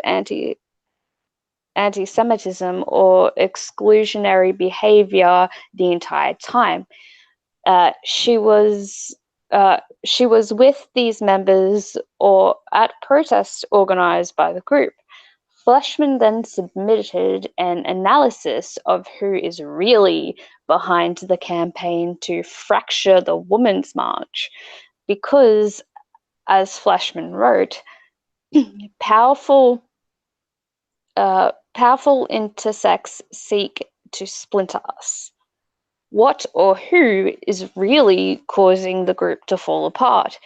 anti-Semitism or exclusionary behavior the entire time. She was with these members or at protests organized by the group. Fleshman then submitted an analysis of who is really behind the campaign to fracture the Women's March, because, as Fleshman wrote, powerful intersects seek to splinter us. What or who is really causing the group to fall apart?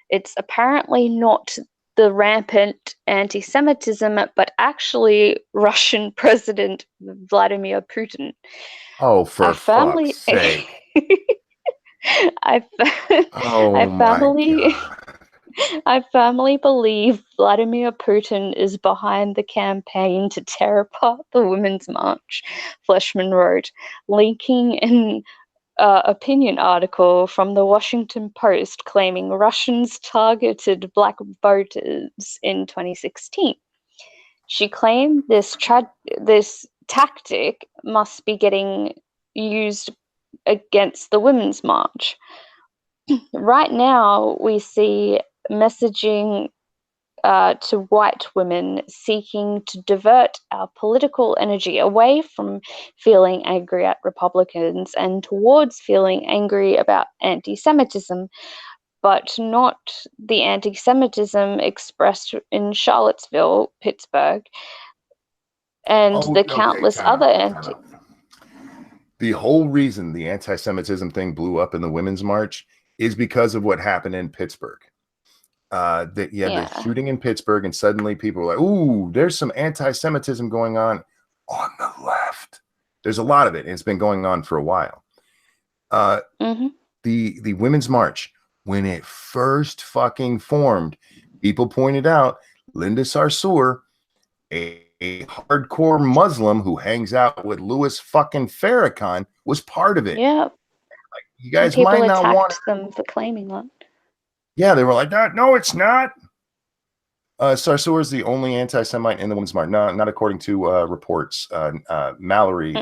It's apparently not the rampant anti-Semitism, but actually Russian President Vladimir Putin. Oh, for fuck's sake. I firmly believe Vladimir Putin is behind the campaign to tear apart the Women's March, Fleshman wrote, linking an opinion article from the Washington Post claiming Russians targeted black voters in 2016. She claimed this tactic must be getting used against the Women's March. Right now, we see messaging to white women seeking to divert our political energy away from feeling angry at Republicans and towards feeling angry about anti-Semitism, but not the anti-Semitism expressed in Charlottesville, Pittsburgh, and the countless other anti. The whole reason the anti-Semitism thing blew up in the Women's March is because of what happened in Pittsburgh. The shooting in Pittsburgh, and suddenly people were like, "Ooh, there's some anti-Semitism going on the left." There's a lot of it, and it's been going on for a while. The Women's March, when it first fucking formed, people pointed out Linda Sarsour, a hardcore Muslim who hangs out with Louis fucking Farrakhan, was part of it. Yeah, like, you guys people might not want them for claiming that. Yeah, they were like, no, it's not. Sarsour is the only anti-Semite in the Women's March. No, not according to reports. Mallory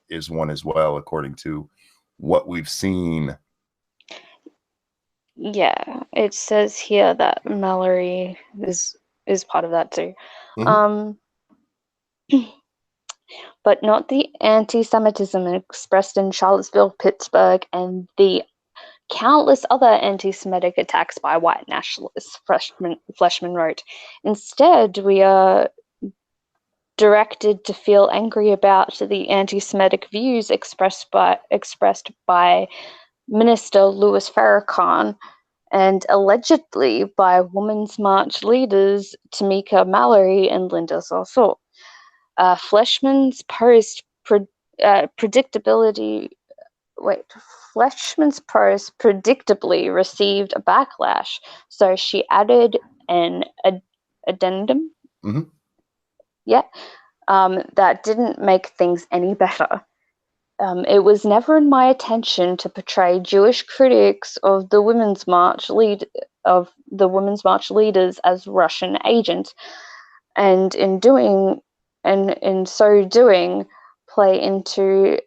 is one as well, according to what we've seen. Yeah, it says here that Mallory is part of that too. But not the anti-Semitism expressed in Charlottesville, Pittsburgh, and the countless other anti-Semitic attacks by white nationalists, Fleshman wrote. Instead, we are directed to feel angry about the anti-Semitic views expressed by Minister Louis Farrakhan and allegedly by Women's March leaders Tamika Mallory and Linda Sarsour. Fleshman's post predictably received a backlash, so she added an addendum. That didn't make things any better. It was never in my intention to portray Jewish critics of the Women's March leaders as Russian agents, and in so doing, play into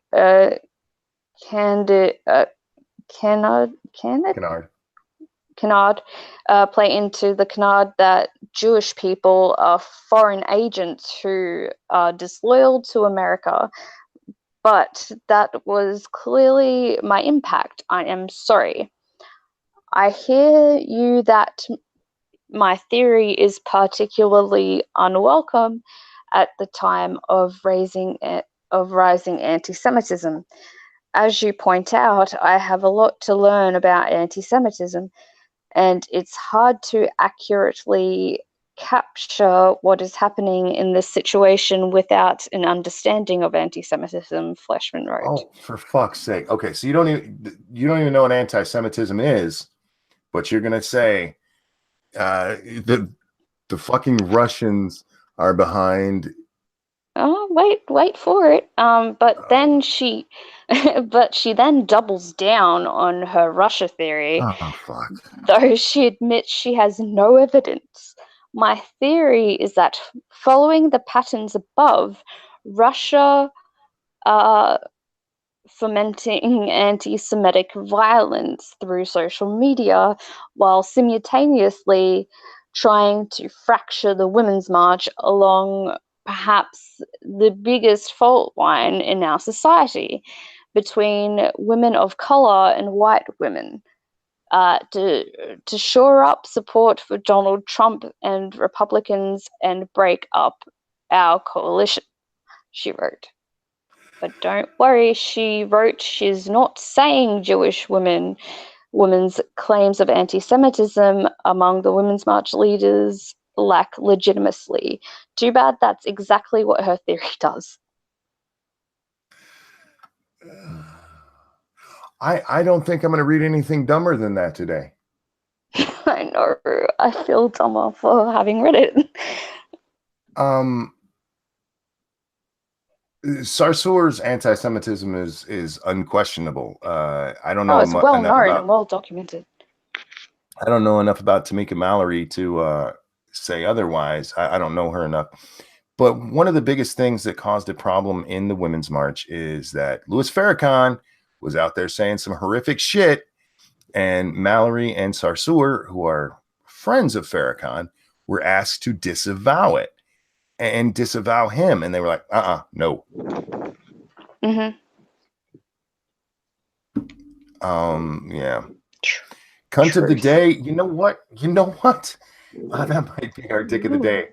canard play into the canard that Jewish people are foreign agents who are disloyal to America. But that was clearly my impact. I am sorry. I hear you that my theory is particularly unwelcome at the time of rising anti-Semitism. As you point out, I have a lot to learn about anti-Semitism, and it's hard to accurately capture what is happening in this situation without an understanding of anti-Semitism, Fleshman wrote. Oh, for fuck's sake. Okay, so you don't even know what anti-Semitism is, but you're gonna say the fucking Russians are behind. Oh, wait for it. Then she then doubles down on her Russia theory. Oh, fuck. Though she admits she has no evidence. My theory is that following the patterns above, Russia fomenting anti-Semitic violence through social media while simultaneously trying to fracture the Women's March along perhaps the biggest fault line in our society between women of color and white women, to shore up support for Donald Trump and Republicans and break up our coalition, she wrote. But don't worry, she wrote, she's not saying Jewish women's claims of anti-Semitism among the Women's March leaders lack legitimacy. Too bad that's exactly what her theory does. I don't think I'm going to read anything dumber than that today. I know. I feel dumber for having read it. Sarsour's anti-Semitism is unquestionable. I don't know. It's well known and well documented. I don't know enough about Tamika Mallory to say otherwise. I don't know her enough. But one of the biggest things that caused a problem in the Women's March is that Louis Farrakhan was out there saying some horrific shit, and Mallory and Sarsour, who are friends of Farrakhan, were asked to disavow it and disavow him. And they were like, no. Mm-hmm. Yeah. Cunt of the day. You know what? That might be our dick of the day.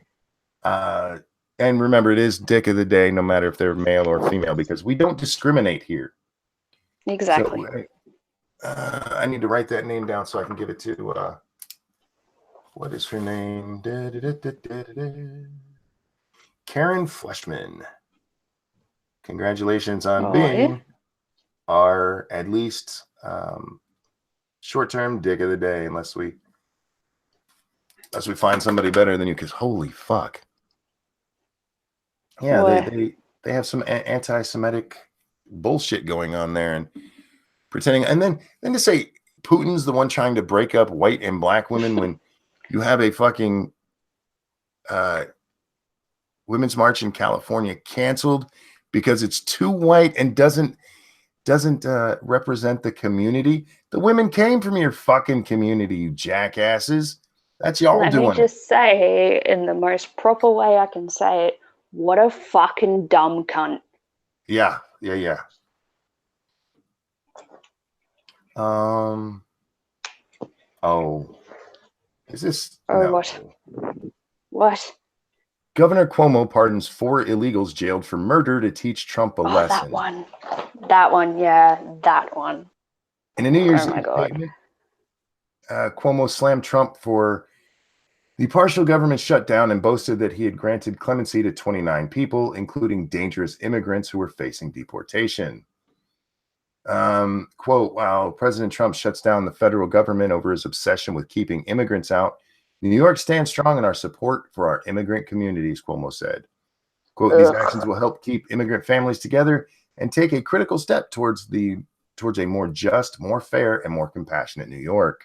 And remember, it is dick of the day, no matter if they're male or female, because we don't discriminate here. Exactly. So, I need to write that name down so I can give it to, what is her name? Karen Fleshman. Congratulations on being our, at least, short-term dick of the day, unless we find somebody better than you, because holy fuck. Yeah, they have some anti-Semitic bullshit going on there and pretending, and then to say Putin's the one trying to break up white and black women when you have a fucking Women's March in California canceled because it's too white and doesn't represent the community. The women came from your fucking community, you jackasses. That's y'all doing it. Let me just say, in the most proper way I can say it, what a fucking dumb cunt. Yeah. Is this? Oh, No. What? Governor Cuomo pardons 4 illegals jailed for murder to teach Trump a lesson. That one, yeah, that one. In a New Year's Eve statement, Cuomo slammed Trump for the partial government shutdown and boasted that he had granted clemency to 29 people, including dangerous immigrants who were facing deportation. Quote, while President Trump shuts down the federal government over his obsession with keeping immigrants out, New York stands strong in our support for our immigrant communities, Cuomo said. Quote, these actions will help keep immigrant families together and take a critical step towards a more just, more fair, and more compassionate New York.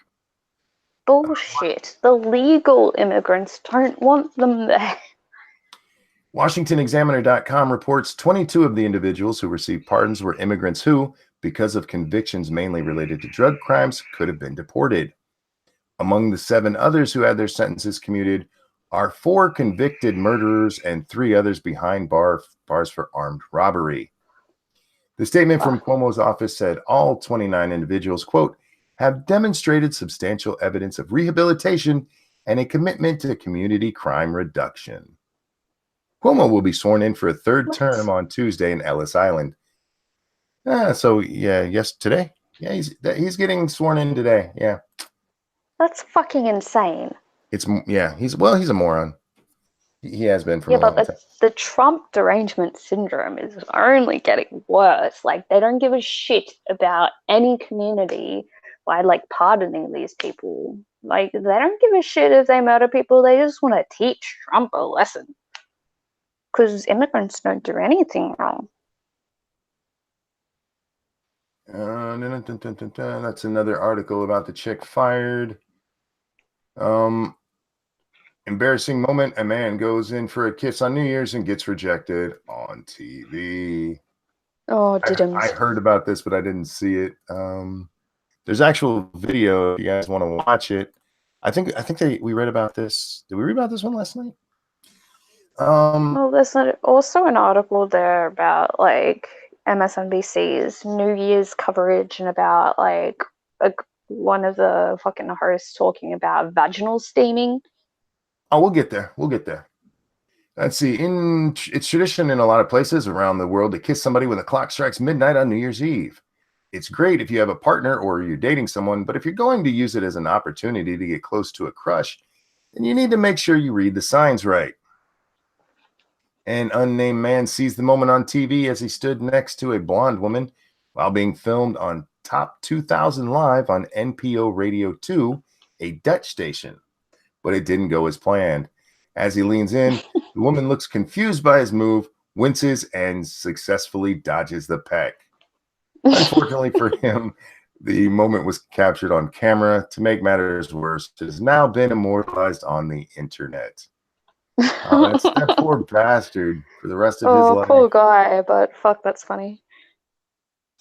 Bullshit. The legal immigrants don't want them there. WashingtonExaminer.com reports 22 of the individuals who received pardons were immigrants who, because of convictions mainly related to drug crimes, could have been deported. Among the 7 others who had their sentences commuted are 4 convicted murderers and 3 others behind bars for armed robbery. The statement from Cuomo's office said all 29 individuals, quote, have demonstrated substantial evidence of rehabilitation and a commitment to community crime reduction. Cuomo will be sworn in for a 3rd term on Tuesday in Ellis Island. Today? Yeah, he's getting sworn in today. Yeah. That's fucking insane. He's a moron. He has been for a long time. The Trump derangement syndrome is only getting worse. Like, they don't give a shit about any community by, like, pardoning these people. Like, they don't give a shit if they murder people. They just want to teach Trump a lesson. Because immigrants don't do anything wrong. That's another article about the chick fired. Embarrassing moment. A man goes in for a kiss on New Year's and gets rejected on TV. Oh, didn't. I heard about this, but I didn't see it. There's actual video if you guys want to watch it. I think we read about this. Did we read about this one last night? Well, there's also an article there about, like, MSNBC's New Year's coverage and about, like, one of the fucking hosts talking about vaginal steaming. Oh, we'll get there. Let's see. It's tradition in a lot of places around the world to kiss somebody when the clock strikes midnight on New Year's Eve. It's great if you have a partner or you're dating someone, but if you're going to use it as an opportunity to get close to a crush, then you need to make sure you read the signs right. An unnamed man seized the moment on TV as he stood next to a blonde woman while being filmed on Top 2000 Live on NPO Radio 2, a Dutch station. But it didn't go as planned. As he leans in, the woman looks confused by his move, winces, and successfully dodges the peck. Unfortunately for him, the moment was captured on camera. To make matters worse, it has now been immortalized on the internet. That's that poor bastard for the rest of his life. Oh, poor guy, but fuck, that's funny.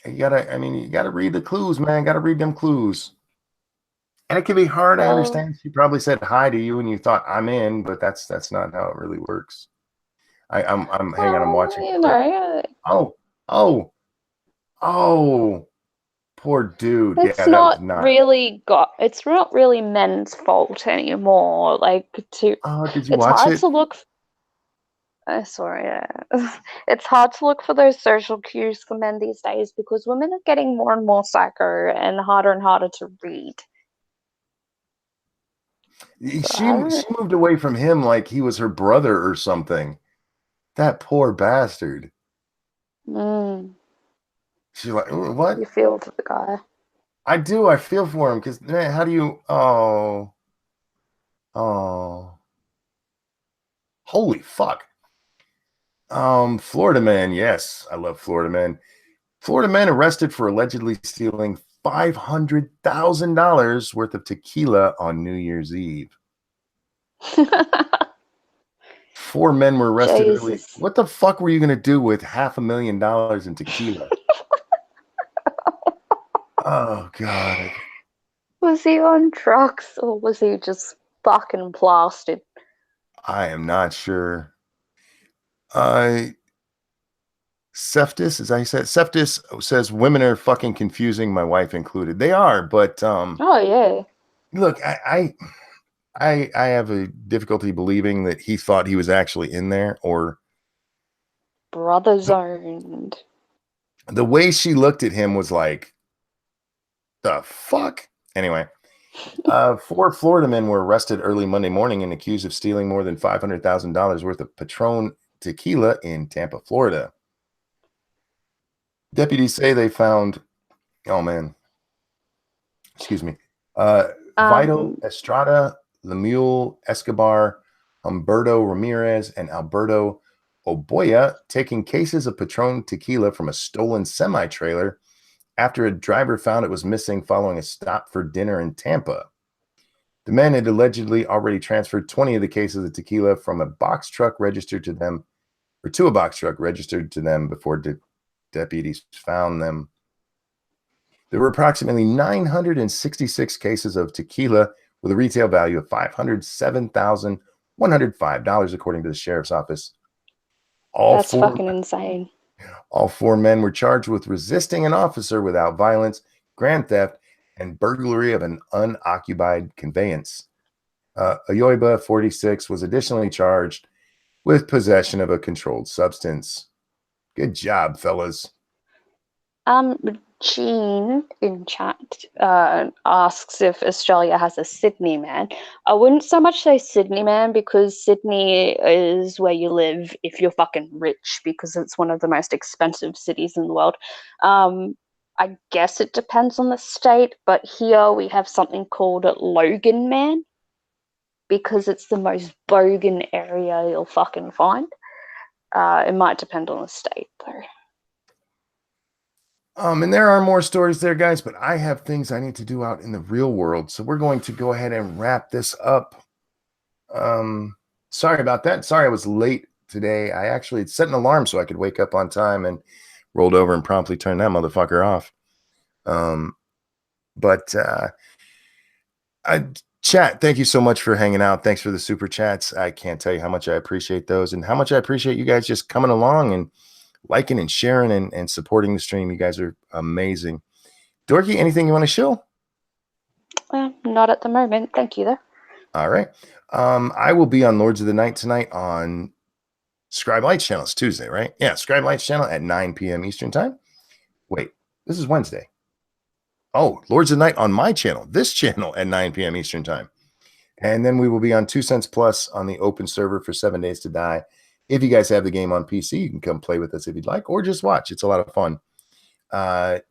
You gotta read the clues, man. Gotta read them clues. And it can be hard. I Well, understand. She probably said hi to you and you thought I'm in, but that's not how it really works. I'm hang on, I'm watching. you know, Oh, oh, oh, poor dude. Yeah, it's that was not not. really it's not really men's fault anymore. Like Oh, did you it's watch hard it? to look. Sorry, it's hard to look for those social cues for men these days because women are getting more and more psycho and harder to read. So She moved away from him like he was her brother or something. That poor bastard. She's like, what? You feel for the guy. I do. I feel for him because how do you? Oh, oh, holy fuck. Florida man. Yes, I love Florida man. Florida man arrested for allegedly stealing $500,000 worth of tequila on New Year's Eve. 4 men were arrested early. Jesus. What the fuck were you going to do with $500,000 in tequila? Oh, God. Was he on drugs or was he just fucking plastered? I am not sure. Seftis, as I said, Seftis says women are fucking confusing, my wife included. They are, but Oh yeah. look, I have a difficulty believing that he thought he was actually in there, or Brother zoned. the way she looked at him was like, the fuck? Anyway, 4 Florida men were arrested early Monday morning and accused of stealing more than $500,000 worth of Patron tequila in Tampa, Florida. Deputies say they found, oh man, excuse me, Vito Estrada, Lemuel Escobar, Humberto Ramirez, and Alberto Oboya taking cases of Patron tequila from a stolen semi-trailer after a driver found it was missing following a stop for dinner in Tampa. The men had allegedly already transferred 20 of the cases of tequila from a box truck registered to them, or to a box truck registered to them before deputies found them. There were approximately 966 cases of tequila with a retail value of $507,105, according to the sheriff's office. That's fucking insane. All 4 men were charged with resisting an officer without violence, grand theft, and burglary of an unoccupied conveyance. Ayoiba, 46, was additionally charged with possession of a controlled substance. Good job, fellas. Jean in chat asks if Australia has a Sydney man. I wouldn't so much say Sydney man because Sydney is where you live if you're fucking rich because it's one of the most expensive cities in the world. I guess it depends on the state, but here we have something called Logan man because it's the most bogan area you'll fucking find. It might depend on the state though. And there are more stories there, guys, but I have things I need to do out in the real world. So we're going to go ahead and wrap this up. Sorry about that. Sorry I was late today. I actually had set an alarm so I could wake up on time and rolled over and promptly turned that motherfucker off. Chat, thank you so much for hanging out. Thanks for the super chats. I can't tell you how much I appreciate those and how much I appreciate you guys just coming along and liking and sharing and supporting the stream. You guys are amazing. Dorky, anything you want to show? Not at the moment. Thank you, though. All right. I will be on Lords of the Night tonight on Scribe Lights channel. It's Tuesday, right? Yeah, Scribe Lights channel at 9 p.m. Eastern time. Wait, this is Wednesday. Oh, Lords of the Night on my channel, this channel at 9 p.m. Eastern time. And then we will be on 2 Cents Plus on the open server for 7 Days to Die. If you guys have the game on PC, you can come play with us if you'd like, or just watch. It's a lot of fun. I'd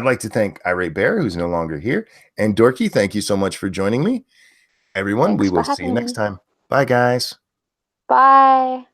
like to thank Irate Bear, who's no longer here. And Dorky, thank you so much for joining me. Everyone, we will see you next time. Bye, guys. Bye.